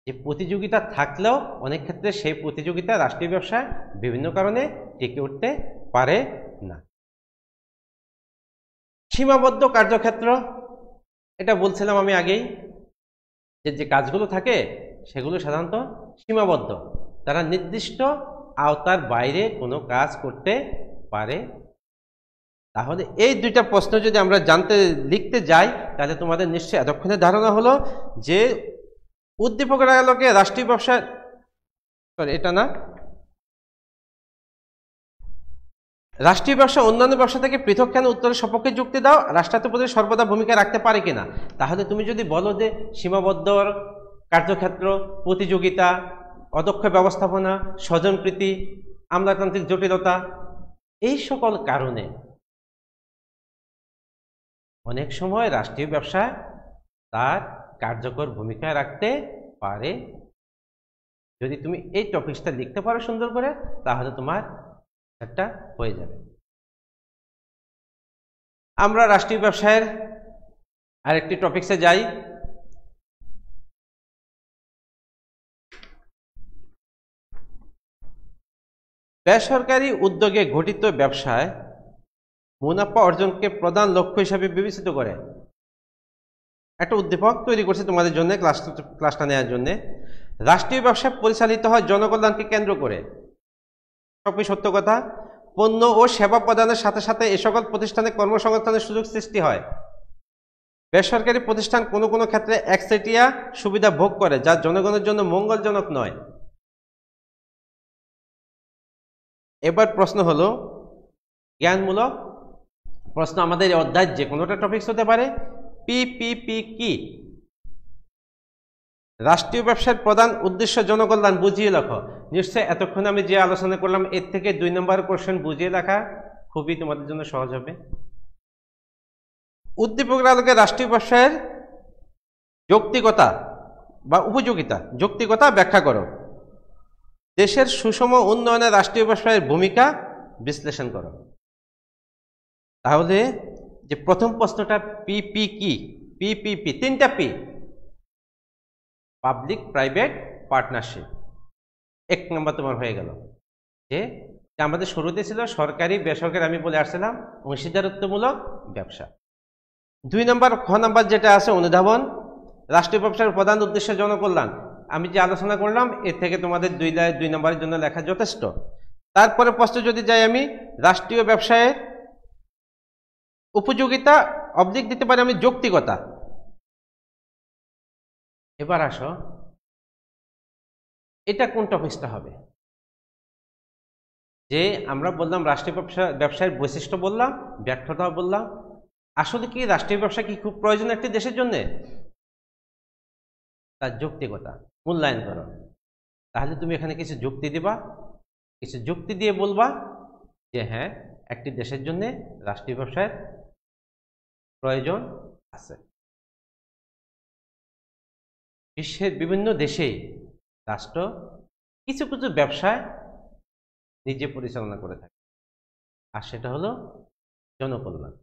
যে প্রতিযোগিতা থাকলেও অনেক ক্ষেত্রে সেই প্রতিযোগিতা রাষ্ট্রীয় ব্যবসায় বিভিন্ন কারণে টিকে উঠতে পারে না। সীমাবদ্ধ কার্যক্ষেত্র, এটা বলছিলাম আমি আগেই, যে কাজগুলো থাকে সেগুলো সাধারণত সীমাবদ্ধ, তারা নির্দিষ্ট আওতার বাইরে কোনো কাজ করতে পারে। তাহলে এই দুইটা প্রশ্ন যদি আমরা লিখতে যাই, তাহলে তোমাদের নিশ্চয়ই এতক্ষণে ধারণা হলো যে উদ্দীপকের আলোকে রাষ্ট্রীয় ব্যবসা, এটা না, রাষ্ট্রীয় ব্যবসা অন্যান্য ব্যবসা থেকে পৃথক কেন, উত্তরের সপক্ষে যুক্তি দাও। রাষ্ট্রায়ত্ত প্রতিষ্ঠান সর্বদা ভূমিকা রাখতে পারে কিনা। তাহলে তুমি যদি বলো যে সীমাবদ্ধ কার্যক্ষেত্র, প্রতিযোগিতা, অদক্ষ ব্যবস্থাপনা, স্বজনপ্রীতি, আমলাতান্ত্রিক জটিলতা, এই সকল কারণে অনেক সময় রাষ্ট্রীয় ব্যবসা তার কার্যকর ভূমিকা রাখতে পারে। যদি তুমি এই টপিকসটা লিখতে পারো সুন্দর করে, তাহলে তোমার একটা হয়ে যাবে। আমরা রাষ্ট্রীয় ব্যবসায়ের আরেকটি টপিকসে যাই। বেসরকারি উদ্যোগে গঠিত ব্যবসায় মুনাফা অর্জনকে প্রধান লক্ষ্য হিসাবে বিবেচিত করে একটা উদ্দীপক তৈরি করছে তোমাদের জন্য, ক্লাসটা নেওয়ার জন্য। রাষ্ট্রীয় ব্যবসা পরিচালিত হয় জনকল্যাণকে কেন্দ্র করে, সবই সত্য কথা। পণ্য ও সেবা প্রদানের সাথে সাথে এ সকল প্রতিষ্ঠানে কর্মসংস্থানের সুযোগ সৃষ্টি হয়। বেসরকারি প্রতিষ্ঠান কোনো কোনো ক্ষেত্রে একচেটিয়া সুবিধা ভোগ করে, যা জনগণের জন্য মঙ্গলজনক নয়। এবার প্রশ্ন হলো জ্ঞানমূলক প্রশ্ন। আমাদের এই অধ্যায় যে কোনোটা টপিকস হতে পারে। পিপিপি কি? রাষ্ট্রীয় ব্যবসার প্রধান উদ্দেশ্য জনকল্যাণ, বুঝিয়ে লেখো। নিশ্চয় এতক্ষণ আমি যে আলোচনা করলাম এর থেকে 2 নম্বর কোশ্চেন বুঝিয়ে লেখা খুবই তোমাদের জন্য সহজ হবে। উদ্দীপকের আলোকে রাষ্ট্রীয় ব্যবসায়ের যৌক্তিকতা বা উপযোগিতা, যৌক্তিকতা ব্যাখ্যা করো। দেশের সুষম উন্নয়নে রাষ্ট্রীয় ব্যবসায়ের ভূমিকা বিশ্লেষণ করো। তাহলে যে প্রথম প্রশ্নটা পিপি কি, পিপিপি, 3টা পি, পাবলিক প্রাইভেট পার্টনারশিপ। 1 নম্বর তোমার হয়ে গেল। যে আমাদের শুরুতে ছিল সরকারি বেসরকারি, আমি বলে আসছিলাম অংশীদারত্বমূলক ব্যবসা। 2 নম্বর, খ নম্বর যেটা আছে অনুধাবন, রাষ্ট্রীয় ব্যবসার প্রধান উদ্দেশ্য জনকল্যাণ। আমি যে আলোচনা করলাম এর থেকে তোমাদের 2 নম্বরের জন্য লেখা যথেষ্ট। তারপরে প্রশ্ন যদি যাই আমি, রাষ্ট্রীয় ব্যবসায়ের উপযোগিতা অবলিক দিতে পারি আমি যৌক্তিকতা। এবার আসো এটা কোন টপিকসটা হবে? যে আমরা বললাম রাষ্ট্রীয় ব্যবসায়ের বৈশিষ্ট্য বললাম, ব্যর্থতা বললাম। আসলে কি রাষ্ট্রীয় ব্যবসা কি খুব প্রয়োজন একটি দেশের জন্য? তার যৌক্তিকতা। মূল্যায়ন করো, তাহলে তুমি এখানে কিছু যুক্তি দিবা, কিছু যুক্তি দিয়ে বলবা যে হ্যাঁ, একটি দেশের জন্য রাষ্ট্রীয় ব্যবসায়ের প্রয়োজন আছে। বিশ্বের বিভিন্ন দেশেই রাষ্ট্র কিছু কিছু ব্যবসায় নিজে পরিচালনা করে থাকে, আর সেটা হলো জনকল্যাণ।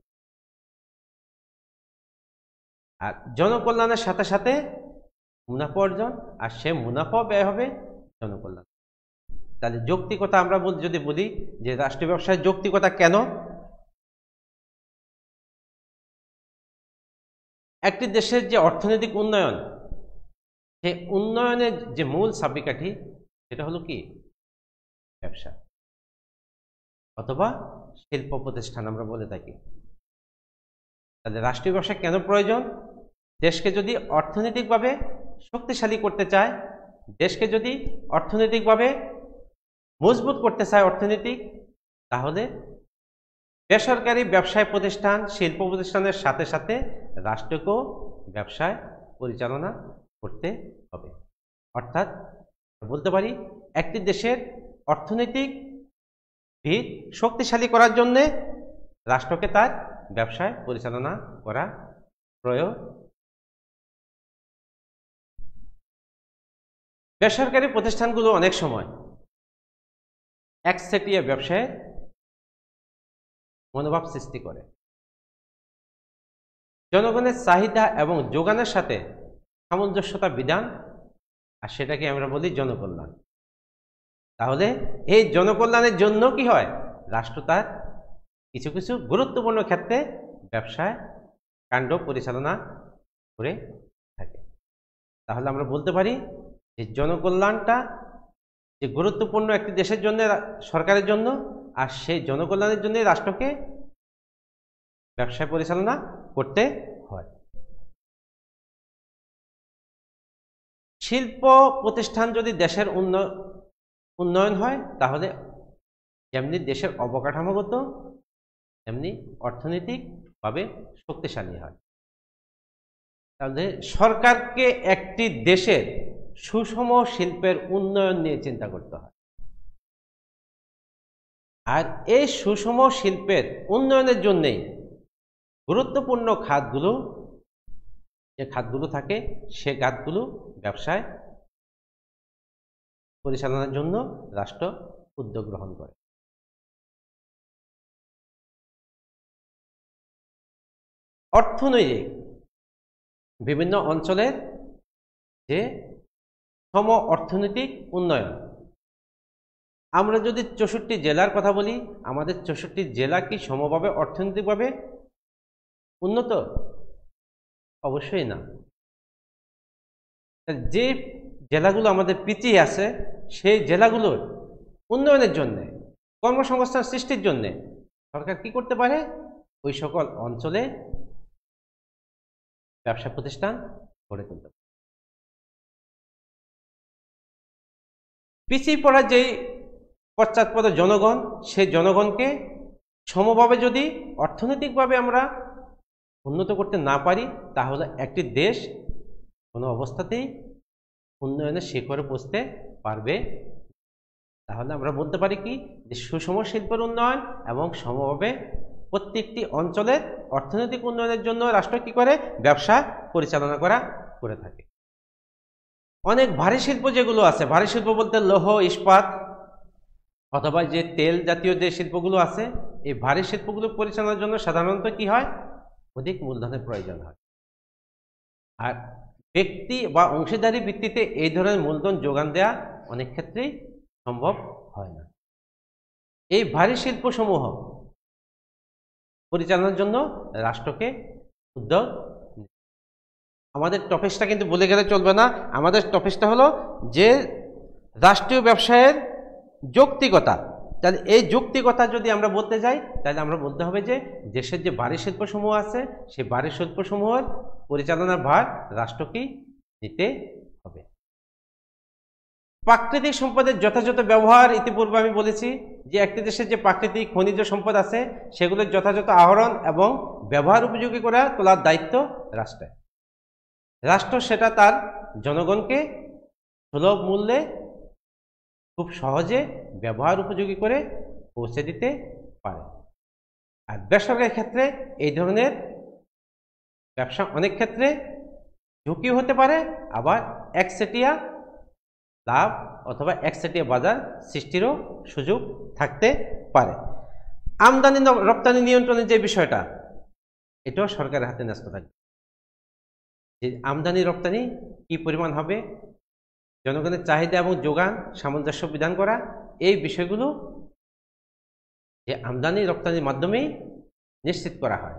আর জনকল্যাণের সাথে সাথে মুনাফা অর্জন, আর সে মুনাফা ব্যয় হবে জনকল্যাণ। তাহলে যৌক্তিকতা আমরা যদি বলি যে রাষ্ট্রীয় ব্যবসায় যৌক্তিকতা কেন, একটি দেশের যে অর্থনৈতিক উন্নয়ন, সেই উন্নয়নের যে মূল চাবিকাঠি সেটা হলো কি? ব্যবসা অথবা শিল্প প্রতিষ্ঠান আমরা বলে থাকি। তাহলে রাষ্ট্রীয় ব্যবসা কেন প্রয়োজন? দেশকে যদি অর্থনৈতিকভাবে শক্তিশালী করতে চায়, দেশকে যদি অর্থনৈতিকভাবে মজবুত করতে চায় অর্থনীতি, তাহলে বেসরকারি ব্যবসায় প্রতিষ্ঠান, শিল্প প্রতিষ্ঠানের সাথে সাথে রাষ্ট্রকেও ব্যবসায় পরিচালনা করতে হবে। অর্থাৎ বলতে পারি একটি দেশের অর্থনৈতিক ভিত শক্তিশালী করার জন্য রাষ্ট্রকে তার ব্যবসায় পরিচালনা করা প্রয়োজন। বেসরকারি প্রতিষ্ঠানগুলো অনেক সময় একচেটিয়া ব্যবসায় মনোভাব সৃষ্টি করে, জনগণের চাহিদা এবং যোগানের সাথে সামঞ্জস্যতা বিধান, আর সেটাকে আমরা বলি জনকল্যাণ। তাহলে এই জনকল্যাণের জন্য কি হয়? রাষ্ট্র তার কিছু কিছু গুরুত্বপূর্ণ ক্ষেত্রে ব্যবসায় কাণ্ড পরিচালনা করে থাকে। তাহলে আমরা বলতে পারি যে জনকল্যাণটা যে গুরুত্বপূর্ণ একটি দেশের জন্য, সরকারের জন্য, আর সেই জনকল্যাণের জন্য রাষ্ট্রকে ব্যবসায় পরিচালনা করতে হয়। শিল্প প্রতিষ্ঠান যদি দেশের উন্নয়ন হয়, তাহলে যেমনি দেশের অবকাঠামোগত তেমনি অর্থনৈতিকভাবে শক্তিশালী হয়। তাহলে সরকারকে একটি দেশের সুষম শিল্পের উন্নয়ন নিয়ে চিন্তা করতে হয়, আর এই সুষম শিল্পের উন্নয়নের জন্যেই গুরুত্বপূর্ণ খাতগুলো, যে খাতগুলো থাকে, সে খাতগুলো ব্যবসায় পরিচালনার জন্য রাষ্ট্র উদ্যোগ গ্রহণ করে। অর্থনৈতিক বিভিন্ন অঞ্চলের যে সম অর্থনৈতিক উন্নয়ন, আমরা যদি 64 জেলার কথা বলি, আমাদের 64 জেলা কি সমভাবে অর্থনৈতিকভাবে উন্নত? অবশ্যই না। যে জেলাগুলো আমাদের পিছিয়ে আছে, সেই জেলাগুলোর উন্নয়নের জন্য, কর্মসংস্থান সৃষ্টির জন্য সরকার কি করতে পারে? ওই সকল অঞ্চলে ব্যবসা প্রতিষ্ঠান গড়ে তুলতে পারে। পিছিয়ে পড়া যেই পশ্চাৎপদ জনগণ, সেই জনগণকে সমভাবে যদি অর্থনৈতিকভাবে আমরা উন্নত করতে না পারি, তাহলে একটি দেশ কোনো অবস্থাতেই উন্নয়নের শিখরে পৌঁছতে পারবে। তাহলে আমরা বলতে পারি কি, যে সুষম শিল্পের উন্নয়ন এবং সমভাবে প্রত্যেকটি অঞ্চলের অর্থনৈতিক উন্নয়নের জন্য রাষ্ট্র কি করে? ব্যবসা পরিচালনা করে থাকে। অনেক ভারী শিল্প যেগুলো আছে, ভারী শিল্প বলতে লৌহ, ইস্পাত অথবা যে তেল জাতীয় যে শিল্পগুলো আছে, এই ভারী শিল্পগুলো পরিচালনার জন্য সাধারণত কি হয়? অধিক মূলধনের প্রয়োজন হয়। আর ব্যক্তি বা অংশীদারি ভিত্তিতে এই ধরনের মূলধন যোগান দেয়া অনেক ক্ষেত্রেই সম্ভব হয় না। এই ভারী শিল্পসমূহ পরিচালনার জন্য রাষ্ট্রকে উদ্যোগ, আমাদের টপিকটা কিন্তু বলে গেলে চলবে না। আমাদের টপিকটা হলো যে রাষ্ট্রীয় ব্যবসায়ের যৌক্তিকতা। তাহলে এই যৌক্তিকতা যদি আমরা বলতে যাই, তাহলে আমরা বলতে হবে যে দেশের যে ভারী শিল্পসমূহ আছে, সেই ভারী শিল্পসমূহের পরিচালনার ভার রাষ্ট্রকেই নিতে হবে। প্রাকৃতিক সম্পদের যথাযথ ব্যবহার, ইতিপূর্বে আমি বলেছি যে একটি দেশের যে প্রাকৃতিক খনিজ সম্পদ আছে, সেগুলোর যথাযথ আহরণ এবং ব্যবহার উপযোগী করে তোলার দায়িত্ব রাষ্ট্রের। রাষ্ট্র সেটা তার জনগণকে সুলভ মূল্যে খুব সহজে ব্যবহার উপযোগী করে পৌঁছে দিতে পারে। আর বেসরকারি ক্ষেত্রে এই ধরনের ব্যবসা অনেক ক্ষেত্রে ঝুঁকি হতে পারে, আবার একচেটিয়া লাভ অথবা একচেটিয়া বাজার সৃষ্টিরও সুযোগ থাকতে পারে। আমদানি রপ্তানি নিয়ন্ত্রণের যে বিষয়টা, এটাও সরকারের হাতে ন্যস্ত থাকবে। যে আমদানি রপ্তানি কি পরিমাণ হবে, জনগণের চাহিদা এবং যোগান সামঞ্জস্য বিধান করা, এই বিষয়গুলো যে আমদানি রপ্তানির মাধ্যমেই নিশ্চিত করা হয়,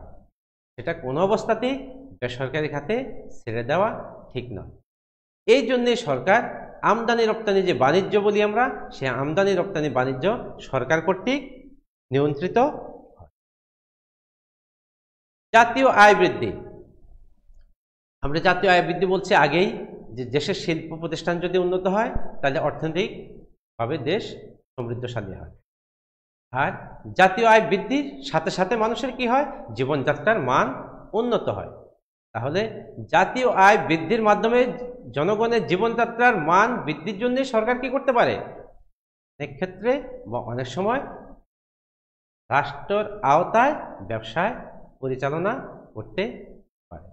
সেটা কোনো অবস্থাতেই বেসরকারি খাতে ছেড়ে দেওয়া ঠিক নয়। এই জন্যে সরকার আমদানি রপ্তানি যে বাণিজ্য বলি আমরা, সে আমদানি রপ্তানি বাণিজ্য সরকার কর্তৃক নিয়ন্ত্রিত হয়। জাতীয় আয় বৃদ্ধি, আমরা জাতীয় আয় বৃদ্ধি বলছি আগেই, যে দেশের শিল্প প্রতিষ্ঠান যদি উন্নত হয় তাহলে অর্থনৈতিকভাবে দেশ সমৃদ্ধশালী হয়। আর জাতীয় আয় বৃদ্ধির সাথে সাথে মানুষের কি হয়, জীবনযাত্রার মান উন্নত হয়। তাহলে জাতীয় আয় বৃদ্ধির মাধ্যমে জনগণের জীবনযাত্রার মান বৃদ্ধির জন্য সরকার কি করতে পারে, অনেক ক্ষেত্রে বা অনেক সময় রাষ্ট্রের আওতায় ব্যবসায় পরিচালনা করতে পারে।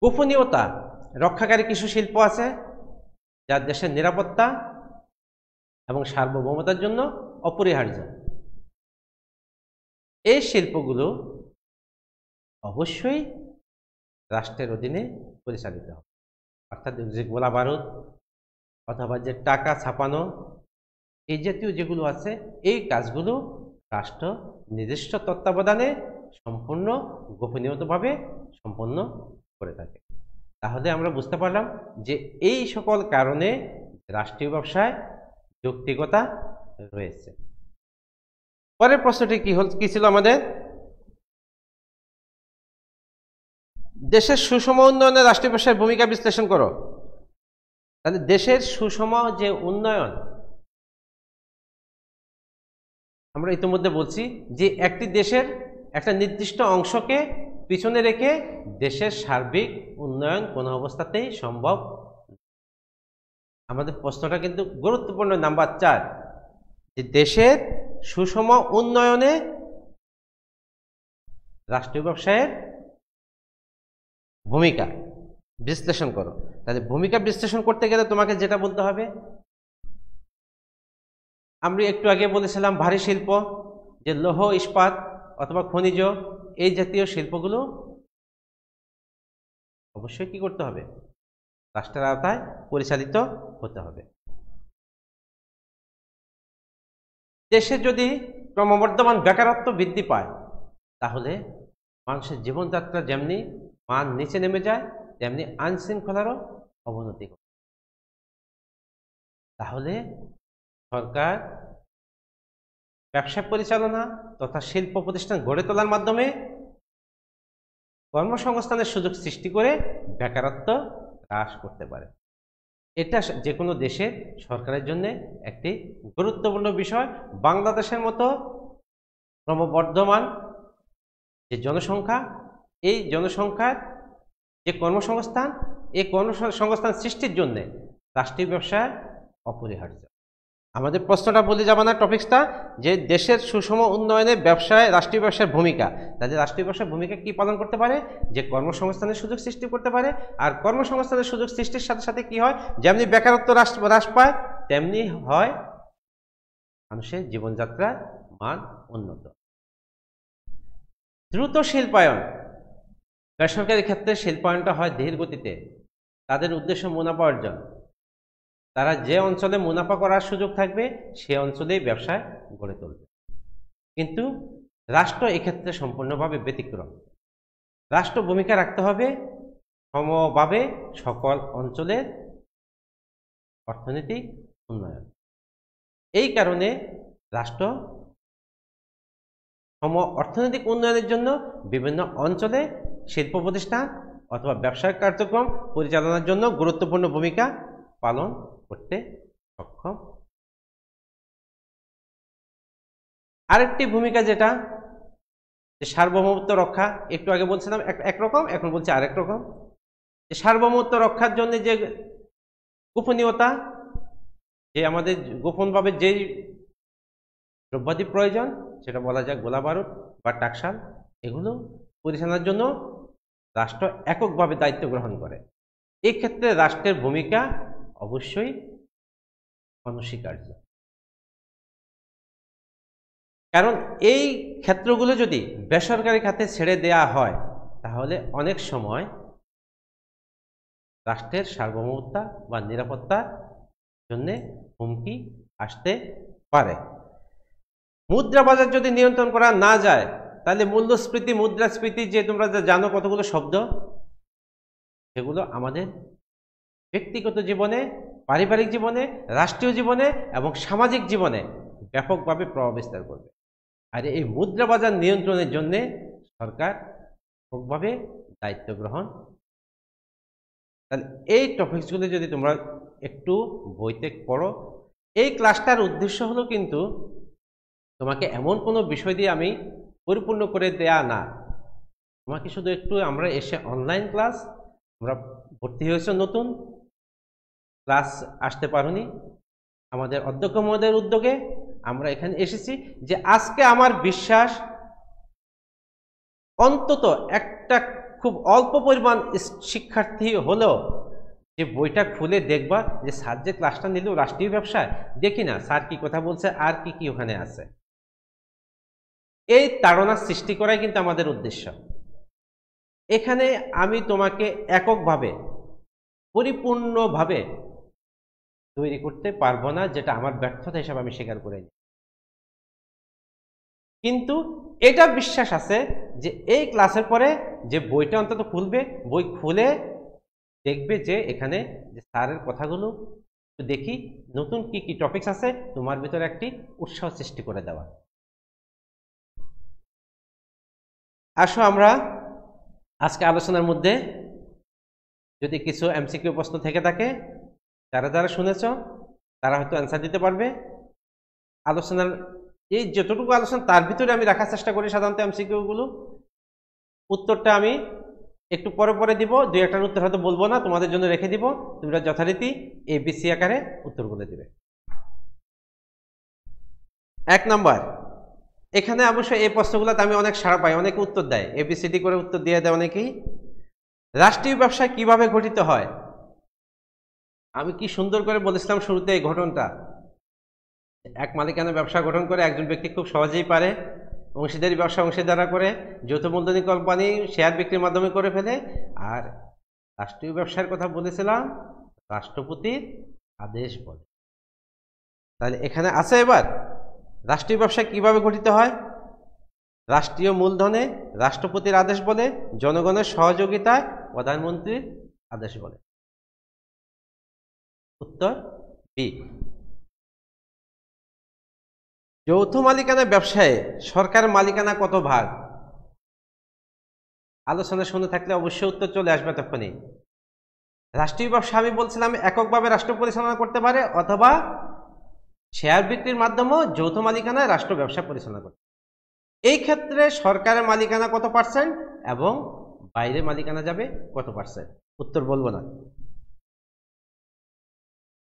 গোপনীয়তা রক্ষাকারী কিছু শিল্প আছে যা দেশের নিরাপত্তা এবং সার্বভৌমতার জন্য অপরিহার্য। এই শিল্পগুলো অবশ্যই রাষ্ট্রের অধীনে পরিচালিত হবে। অর্থাৎ যে গোলা বারুদ অথবা যে টাকা ছাপানো, এই জাতীয় যেগুলো আছে, এই কাজগুলো রাষ্ট্র নিজস্ব তত্ত্বাবধানে সম্পূর্ণ গোপনীয়ভাবে সম্পন্ন করে থাকে। তাহলে আমরা বুঝতে পারলাম যে এই সকল কারণে রাষ্ট্রীয় ব্যবসায় যৌক্তিকতা রয়েছে। পরের প্রশ্নটি কি ছিল আমাদের, দেশের সুষম উন্নয়নে রাষ্ট্রীয় ব্যবসার ভূমিকা বিশ্লেষণ করো। তাহলে দেশের সুষম যে উন্নয়ন, আমরা ইতিমধ্যে বলছি যে একটি দেশের একটা নির্দিষ্ট অংশকে পিছনে রেখে দেশের সার্বিক উন্নয়ন কোনো অবস্থাতেই সম্ভব। আমাদের প্রশ্নটা কিন্তু গুরুত্বপূর্ণ, নাম্বার 4, যে দেশের সুষম উন্নয়নে রাষ্ট্রীয় ব্যবসায়ের ভূমিকা বিশ্লেষণ করো। তাহলে ভূমিকা বিশ্লেষণ করতে গেলে তোমাকে যেটা বলতে হবে, আমরা একটু আগে বলেছিলাম ভারী শিল্প, যে লৌহ ইস্পাত অথবা খনিজ, এই জাতীয় শিল্পগুলো অবশ্যই কি করতে হবে, রাষ্ট্রের আওতায় পরিচালিত হতে হবে। দেশে যদি ক্রমবর্ধমান বেকারত্ব বৃদ্ধি পায়, তাহলে মানুষের জীবনযাত্রা যেমনি মান নিচে নেমে যায়, তেমনি আইনশৃঙ্খলারও অবনতি ঘটে। তাহলে সরকার ব্যবসা পরিচালনা তথা শিল্প প্রতিষ্ঠান গড়ে তোলার মাধ্যমে কর্মসংস্থানের সুযোগ সৃষ্টি করে বেকারত্ব হ্রাস করতে পারে। এটা যে কোনো দেশের সরকারের জন্য একটি গুরুত্বপূর্ণ বিষয়। বাংলাদেশের মতো ক্রমবর্ধমান যে জনসংখ্যা, এই জনসংখ্যার যে কর্মসংস্থান, এই কর্মসংস্থান সৃষ্টির জন্য রাষ্ট্রীয় ব্যবসা অপরিহার্য। আমাদের প্রশ্নটা বলে যাব না, টপিকসটা, যে দেশের সুষম উন্নয়নে ব্যবসায় রাষ্ট্রীয় ব্যবসার ভূমিকা। তাদের রাষ্ট্রীয় ব্যবসার ভূমিকা কি পালন করতে পারে, যে কর্মসংস্থানের সুযোগ সৃষ্টি করতে পারে। আর কর্মসংস্থানের সুযোগ সৃষ্টির সাথে সাথে কি হয়, যেমনি বেকারত্ব হ্রাস পায়, তেমনি হয় মানুষের জীবনযাত্রার মান উন্নত। দ্রুত শিল্পায়ন, বেসরকারি ক্ষেত্রে শিল্পায়নটা হয় ধীর গতিতে। তাদের উদ্দেশ্য মুনাফা অর্জন। তারা যে অঞ্চলে মুনাফা করার সুযোগ থাকবে সে অঞ্চলেই ব্যবসায় গড়ে তুলবে। কিন্তু রাষ্ট্র এক্ষেত্রে সম্পূর্ণভাবে ব্যতিক্রম। রাষ্ট্র ভূমিকা রাখতে হবে সমভাবে সকল অঞ্চলের অর্থনৈতিক উন্নয়ন। এই কারণে রাষ্ট্র অর্থনৈতিক উন্নয়নের জন্য বিভিন্ন অঞ্চলে শিল্প প্রতিষ্ঠান অথবা ব্যবসায়িক কার্যক্রম পরিচালনার জন্য গুরুত্বপূর্ণ ভূমিকা পালন করতে সক্ষম। আরেকটি ভূমিকা যেটা সার্বভৌমত্ব রক্ষা, একটু আগে বলছিলাম একরকম, এখন বলছি আরেক রকম। সার্বভৌমত্ব রক্ষার জন্য যে গোপনীয়তা, যে আমাদের গোপনভাবে যেই দ্রব্যাদি প্রয়োজন, সেটা বলা যায় গোলা বারুদ বা টাকশাল, এগুলো পরিচালনার জন্য রাষ্ট্র এককভাবে দায়িত্ব গ্রহণ করে। এই ক্ষেত্রে রাষ্ট্রের ভূমিকা অবশ্যই অনস্বীকার্য। কারণ এই ক্ষেত্রগুলো যদি বেসরকারি খাতে ছেড়ে দেয়া হয়, তাহলে অনেক সময় রাষ্ট্রের সার্বভৌমত্ব বা নিরাপত্তার জন্য হুমকি আসতে পারে। মুদ্রা বাজার যদি নিয়ন্ত্রণ করা না যায়, তাহলে মূল্যস্ফীতি, মুদ্রাস্ফীতি, যে তোমরা জানো কতগুলো শব্দ, সেগুলো আমাদের ব্যক্তিগত জীবনে, পারিবারিক জীবনে, রাষ্ট্রীয় জীবনে এবং সামাজিক জীবনে ব্যাপকভাবে প্রভাব বিস্তার করবে। আর এই মুদ্রা বাজার নিয়ন্ত্রণের জন্য সরকার ব্যাপকভাবে দায়িত্ব গ্রহণ। তাহলে এই টপিকসগুলো যদি তোমরা একটু বইতে পড়ো, এই ক্লাসটার উদ্দেশ্য হলো কিন্তু তোমাকে এমন কোনো বিষয় দিয়ে আমি পরিপূর্ণ করে দেয়া না, তোমাকে শুধু একটু, আমরা এসে অনলাইন ক্লাস, আমরা ভর্তি হয়েছে নতুন, ক্লাস আসতে পারোনি, আমাদের অধ্যক্ষ মহোদয়ের উদ্যোগে আমরা এখানে এসেছি, যে আজকে আমার বিশ্বাস অন্তত একটা খুব অল্প পরিমাণ শিক্ষার্থী হলেও যে বইটা খুলে দেখবা, যে স্যার যে ক্লাসটা নিল রাষ্ট্রীয় ব্যবসায়, দেখি না স্যার কি কথা বলছে আর কি কি ওখানে আছে, এই তাড়নার সৃষ্টি করাই কিন্তু আমাদের উদ্দেশ্য। এখানে আমি তোমাকে এককভাবে পরিপূর্ণভাবে তৈরি করতে পারবো না, যেটা আমার ব্যর্থতা হিসাবে আমি স্বীকার করে নিই। কিন্তু এটা বিশ্বাস আছে যে এই ক্লাসের পরে যে বইটা অন্তত খুলবে, বই খুলে দেখবে যে এখানে যে স্যারের কথাগুলো দেখি নতুন কি কি টপিকস আছে, তোমার ভিতরে একটি উৎসাহ সৃষ্টি করে দেওয়া। আসো আমরা আজকে আলোচনার মধ্যে যদি কিছু এমসিকিউ প্রশ্ন থেকে থাকে, যারা যারা শুনেছ তারা হয়তো অ্যান্সার দিতে পারবে। আলোচনার এই যতটুকু আলোচনা, তার ভিতরে আমি রাখার চেষ্টা করি সাধারণত এমসিকিউগুলো। উত্তরটা আমি একটু পরে পরে দিব, দুই একটার উত্তর হয়তো বলবো না, তোমাদের জন্য রেখে দিব, তোমরা যথারীতি এবিসি আকারে উত্তরগুলো দিবে। 1 নম্বর, এখানে অবশ্যই এই প্রশ্নগুলোতে আমি অনেক সাড়া পাই, অনেকে উত্তর দেয়, এবিসিডি করে উত্তর দিয়ে দেয় অনেকেই। রাষ্ট্রীয় ব্যবসা কিভাবে গঠিত হয়? আমি কি সুন্দর করে বলেছিলাম শুরুতে এই ঘটনাটা, এক মালিকানা ব্যবসা গঠন করে একজন ব্যক্তি খুব সহজেই পারে, অংশীদারি ব্যবসা অংশীদারা করে, যৌথ মূলধনী কোম্পানি শেয়ার বিক্রির মাধ্যমে করে ফেলে। আর রাষ্ট্রীয় ব্যবসার কথা বলেছিলাম রাষ্ট্রপতির আদেশ বলে। তাহলে এখানে আছে এবার রাষ্ট্রীয় ব্যবসা কিভাবে গঠিত হয়? রাষ্ট্রীয় মূলধনে রাষ্ট্রপতির আদেশ বলে, জনগণের সহযোগিতায় প্রধানমন্ত্রীর আদেশ বলে। উত্তর বি। যৌথ মালিকানা ব্যবসায় সরকারের মালিকানা কত ভাগ? আলোচনা শুনে থাকলে অবশ্যই উত্তর চলে আসবে তখনই। রাষ্ট্রীয় ব্যবসা আমি বলছিলাম এককভাবে রাষ্ট্র পরিচালনা করতে পারে, অথবা শেয়ার বিক্রির মাধ্যমে যৌথ মালিকানায় রাষ্ট্র ব্যবসা পরিচালনা করতে। এই ক্ষেত্রে সরকারের মালিকানা কত পার্সেন্ট এবং বাইরে মালিকানা যাবে কত পার্সেন্ট? উত্তর বলবো না।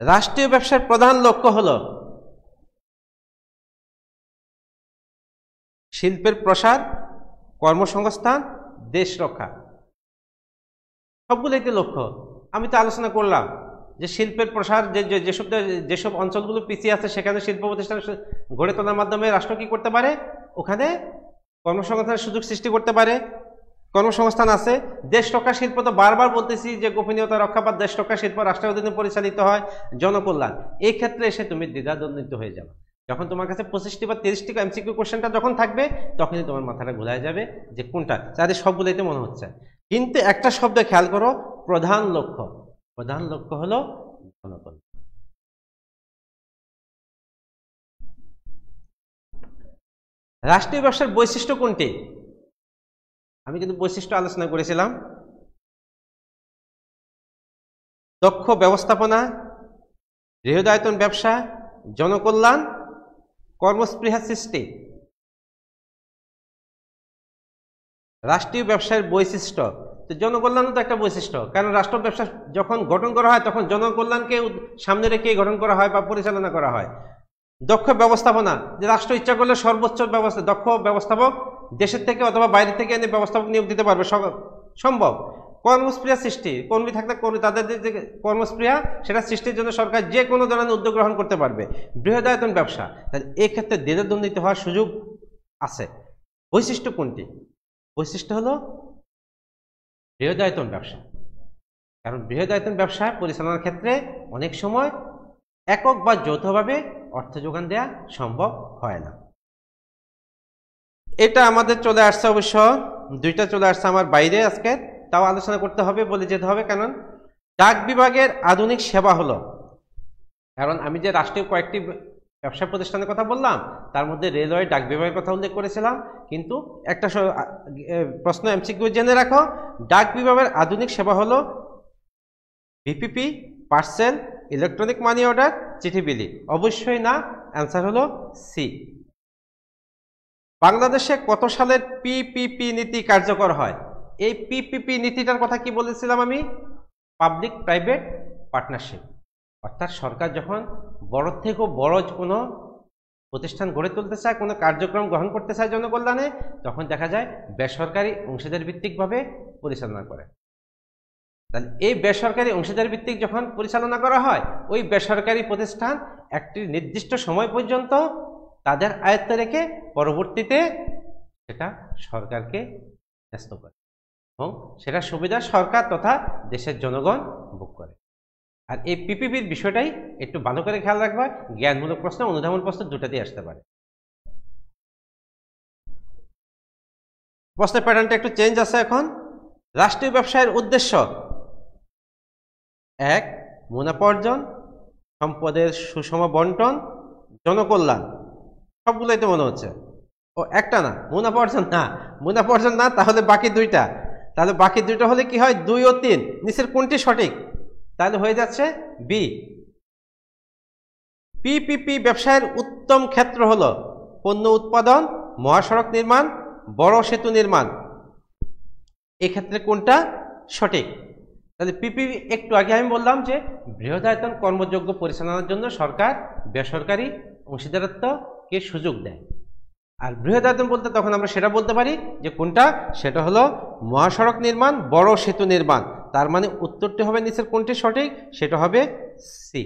রাষ্ট্রীয় ব্যবসার প্রধান লক্ষ্য হলো শিল্পের প্রসার, কর্মসংস্থান, দেশ রক্ষা, সবগুলো একটি লক্ষ্য। আমি তো আলোচনা করলাম যে শিল্পের প্রসার, যেসব অঞ্চলগুলো পিছিয়ে আছে সেখানে শিল্প প্রতিষ্ঠান গড়ে তোলার মাধ্যমে রাষ্ট্র কি করতে পারে, ওখানে কর্মসংস্থানের সুযোগ সৃষ্টি করতে পারে, কর্মসংস্থান আছে। দেশ রক্ষা শিল্প তো বারবার বলতেছি যে গোপনীয়তা রক্ষা বা দেশ রক্ষা শিল্প রাষ্ট্রের অধীনে পরিচালিত হয়, জনকল্যাণ। এই ক্ষেত্রে এসে তুমি দ্বিধাদ্বন্দ্বিত হয়ে যাবে। যখন তোমার কাছে 25টি বা 30টি এমসিকিউ কোশ্চেনটা যখন থাকবে, তখনই তোমার মাথাটা ঘুরায় যাবে যে কোনটা, তাদের সবগুলোতে মনে হচ্ছে। কিন্তু একটা শব্দ খেয়াল করো, প্রধান লক্ষ্য। প্রধান লক্ষ্য হলো জনকল্যাণ। রাষ্ট্রীয় ব্যবসার বৈশিষ্ট্য কোনটি? আমি কিন্তু বৈশিষ্ট্য আলোচনা করেছিলাম। দক্ষ ব্যবস্থাপনা, বৃহদায়তন ব্যবসা, জনকল্যাণ, কর্মস্পৃহা সৃষ্টি। রাষ্ট্রীয় ব্যবসায়ের বৈশিষ্ট্য, তো জনকল্যাণও তো একটা বৈশিষ্ট্য, কারণ রাষ্ট্র ব্যবসা যখন গঠন করা হয় তখন জনকল্যাণকে সামনে রেখে গঠন করা হয় বা পরিচালনা করা হয়। দক্ষ ব্যবস্থাপনা, যে রাষ্ট্র ইচ্ছা করলে সর্বোচ্চ ব্যবস্থা দক্ষ ব্যবস্থাপক দেশের থেকে অথবা বাইরে থেকে এনে ব্যবস্থাপক নিয়োগ দিতে পারবে, সম্ভব। কর্মস্পৃহা সৃষ্টি, কর্মী থাকলে তাদের যে কর্মস্পৃহা সেটা সৃষ্টির জন্য সরকার যে কোনো ধরনের উদ্যোগ গ্রহণ করতে পারবে। বৃহদায়তন ব্যবসা, এই ক্ষেত্রে দ্বিধা দুর্নীতি হওয়ার সুযোগ আছে। বৈশিষ্ট্য কোনটি? বৈশিষ্ট্য হলো বৃহদায়তন ব্যবসা, কারণ বৃহদায়তন ব্যবসা পরিচালনার ক্ষেত্রে অনেক সময় একক বা যৌথভাবে অর্থ যোগান দেওয়া সম্ভব হয় না। এটা আমাদের চলে আসছে, অবশ্য দুইটা চলে আসছে আমার বাইরে, আজকে তাও আলোচনা করতে হবে, বলে যেতে হবে। কারণ ডাক বিভাগের আধুনিক সেবা হলো, কারণ আমি যে রাষ্ট্রীয় কয়েকটি ব্যবসা প্রতিষ্ঠানের কথা বললাম তার মধ্যে রেলওয়ে ডাক বিভাগের কথা উল্লেখ করেছিলাম, কিন্তু একটা প্রশ্ন এমসিকিউ জেনে রাখো, ডাক বিভাগের আধুনিক সেবা হলো VPP, parcel, electronic money order, চিঠি বিলি। অবশ্যই না, অ্যান্সার হলো সি। বাংলাদেশে কত সালের পিপিপি নীতি কার্যকর হয়? এই পিপিপি নীতিটার কথা কি বলেছিলাম আমি? Public private partnership. অর্থাৎ সরকার যখন বড় থেকে বড় কোনো প্রতিষ্ঠান গড়ে তুলতে চায়, কোনো কার্যক্রম গ্রহণ করতে চায় জনকল্যাণে, তখন দেখা যায় বেসরকারি অংশীদার ভিত্তিকভাবে পরিচালনা করে। তাহলে এই বেসরকারি অংশীদার ভিত্তিক যখন পরিচালনা করা হয়, ওই বেসরকারি প্রতিষ্ঠান একটি নির্দিষ্ট সময় পর্যন্ত তাদের আয়ত্তে রেখে পরবর্তীতে সেটা সরকারকে ন্যস্ত করে এবং সেটা সুবিধা সরকার তথা দেশের জনগণ ভোগ করে। আর এই পিপিপির বিষয়টাই একটু ভালো করে খেয়াল রাখবা, জ্ঞানমূলক প্রশ্ন, অনুধাবন প্রশ্ন দুটাতেই আসতে পারে। প্রশ্নের প্যাটার্নটা একটু চেঞ্জ আছে এখন। রাষ্ট্রীয় ব্যবসায়ের উদ্দেশ্য: 1. মুনাফা অর্জন, সম্পদের সুষম বন্টন, জনকল্যাণ। সবগুলোই তো মনে হচ্ছে। ও একটা না, মুনাফা অর্জন না, মুনাফা অর্জন না, তাহলে বাকি দুইটা। তাহলে বাকি দুইটা হলে কি হয়? 2 ও 3, নিচের কোনটি সঠিক? তাহলে হয়ে যাচ্ছে বি। পিপিপি ব্যবসায়ের উত্তম ক্ষেত্র হলো পণ্য উৎপাদন, মহাসড়ক নির্মাণ, বড় সেতু নির্মাণ। এক্ষেত্রে কোনটা সঠিক? তাহলে পিপিপি একটু আগে আমি বললাম যে বৃহদায়তন কর্মযোগ্য পরিচালনার জন্য সরকার বেসরকারি অংশীদারত্বকে সুযোগ দেয়। আর বৃহদায়তন বলতে তখন আমরা সেটা বলতে পারি যে কোনটা, সেটা হলো মহাসড়ক নির্মাণ, বড় সেতু নির্মাণ। তার মানে উত্তরটি হবে নিচের কোনটি সঠিক? সেটা হবে সি।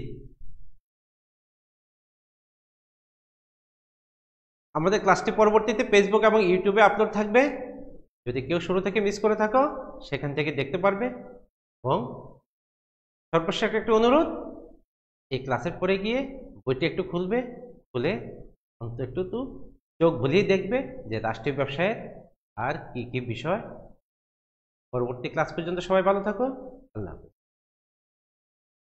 আমাদের ক্লাসটি পরবর্তীতে ফেসবুক এবং ইউটিউবে আপলোড থাকবে, যদি কেউ শুরু থেকে মিস করে থাকো সেখান থেকে দেখতে পারবে। এবং সর্বশেষ একটু অনুরোধ, এই ক্লাসের পরে গিয়ে বইটি একটু খুলবে, খুলে অন্তত একটু চোখ বুলিয়ে দেখবে যে রাষ্ট্রীয় ব্যবসায়ের আর কি কি বিষয়। পরবর্তী ক্লাস পর্যন্ত সবাই ভালো থাকো। আল্লাহ।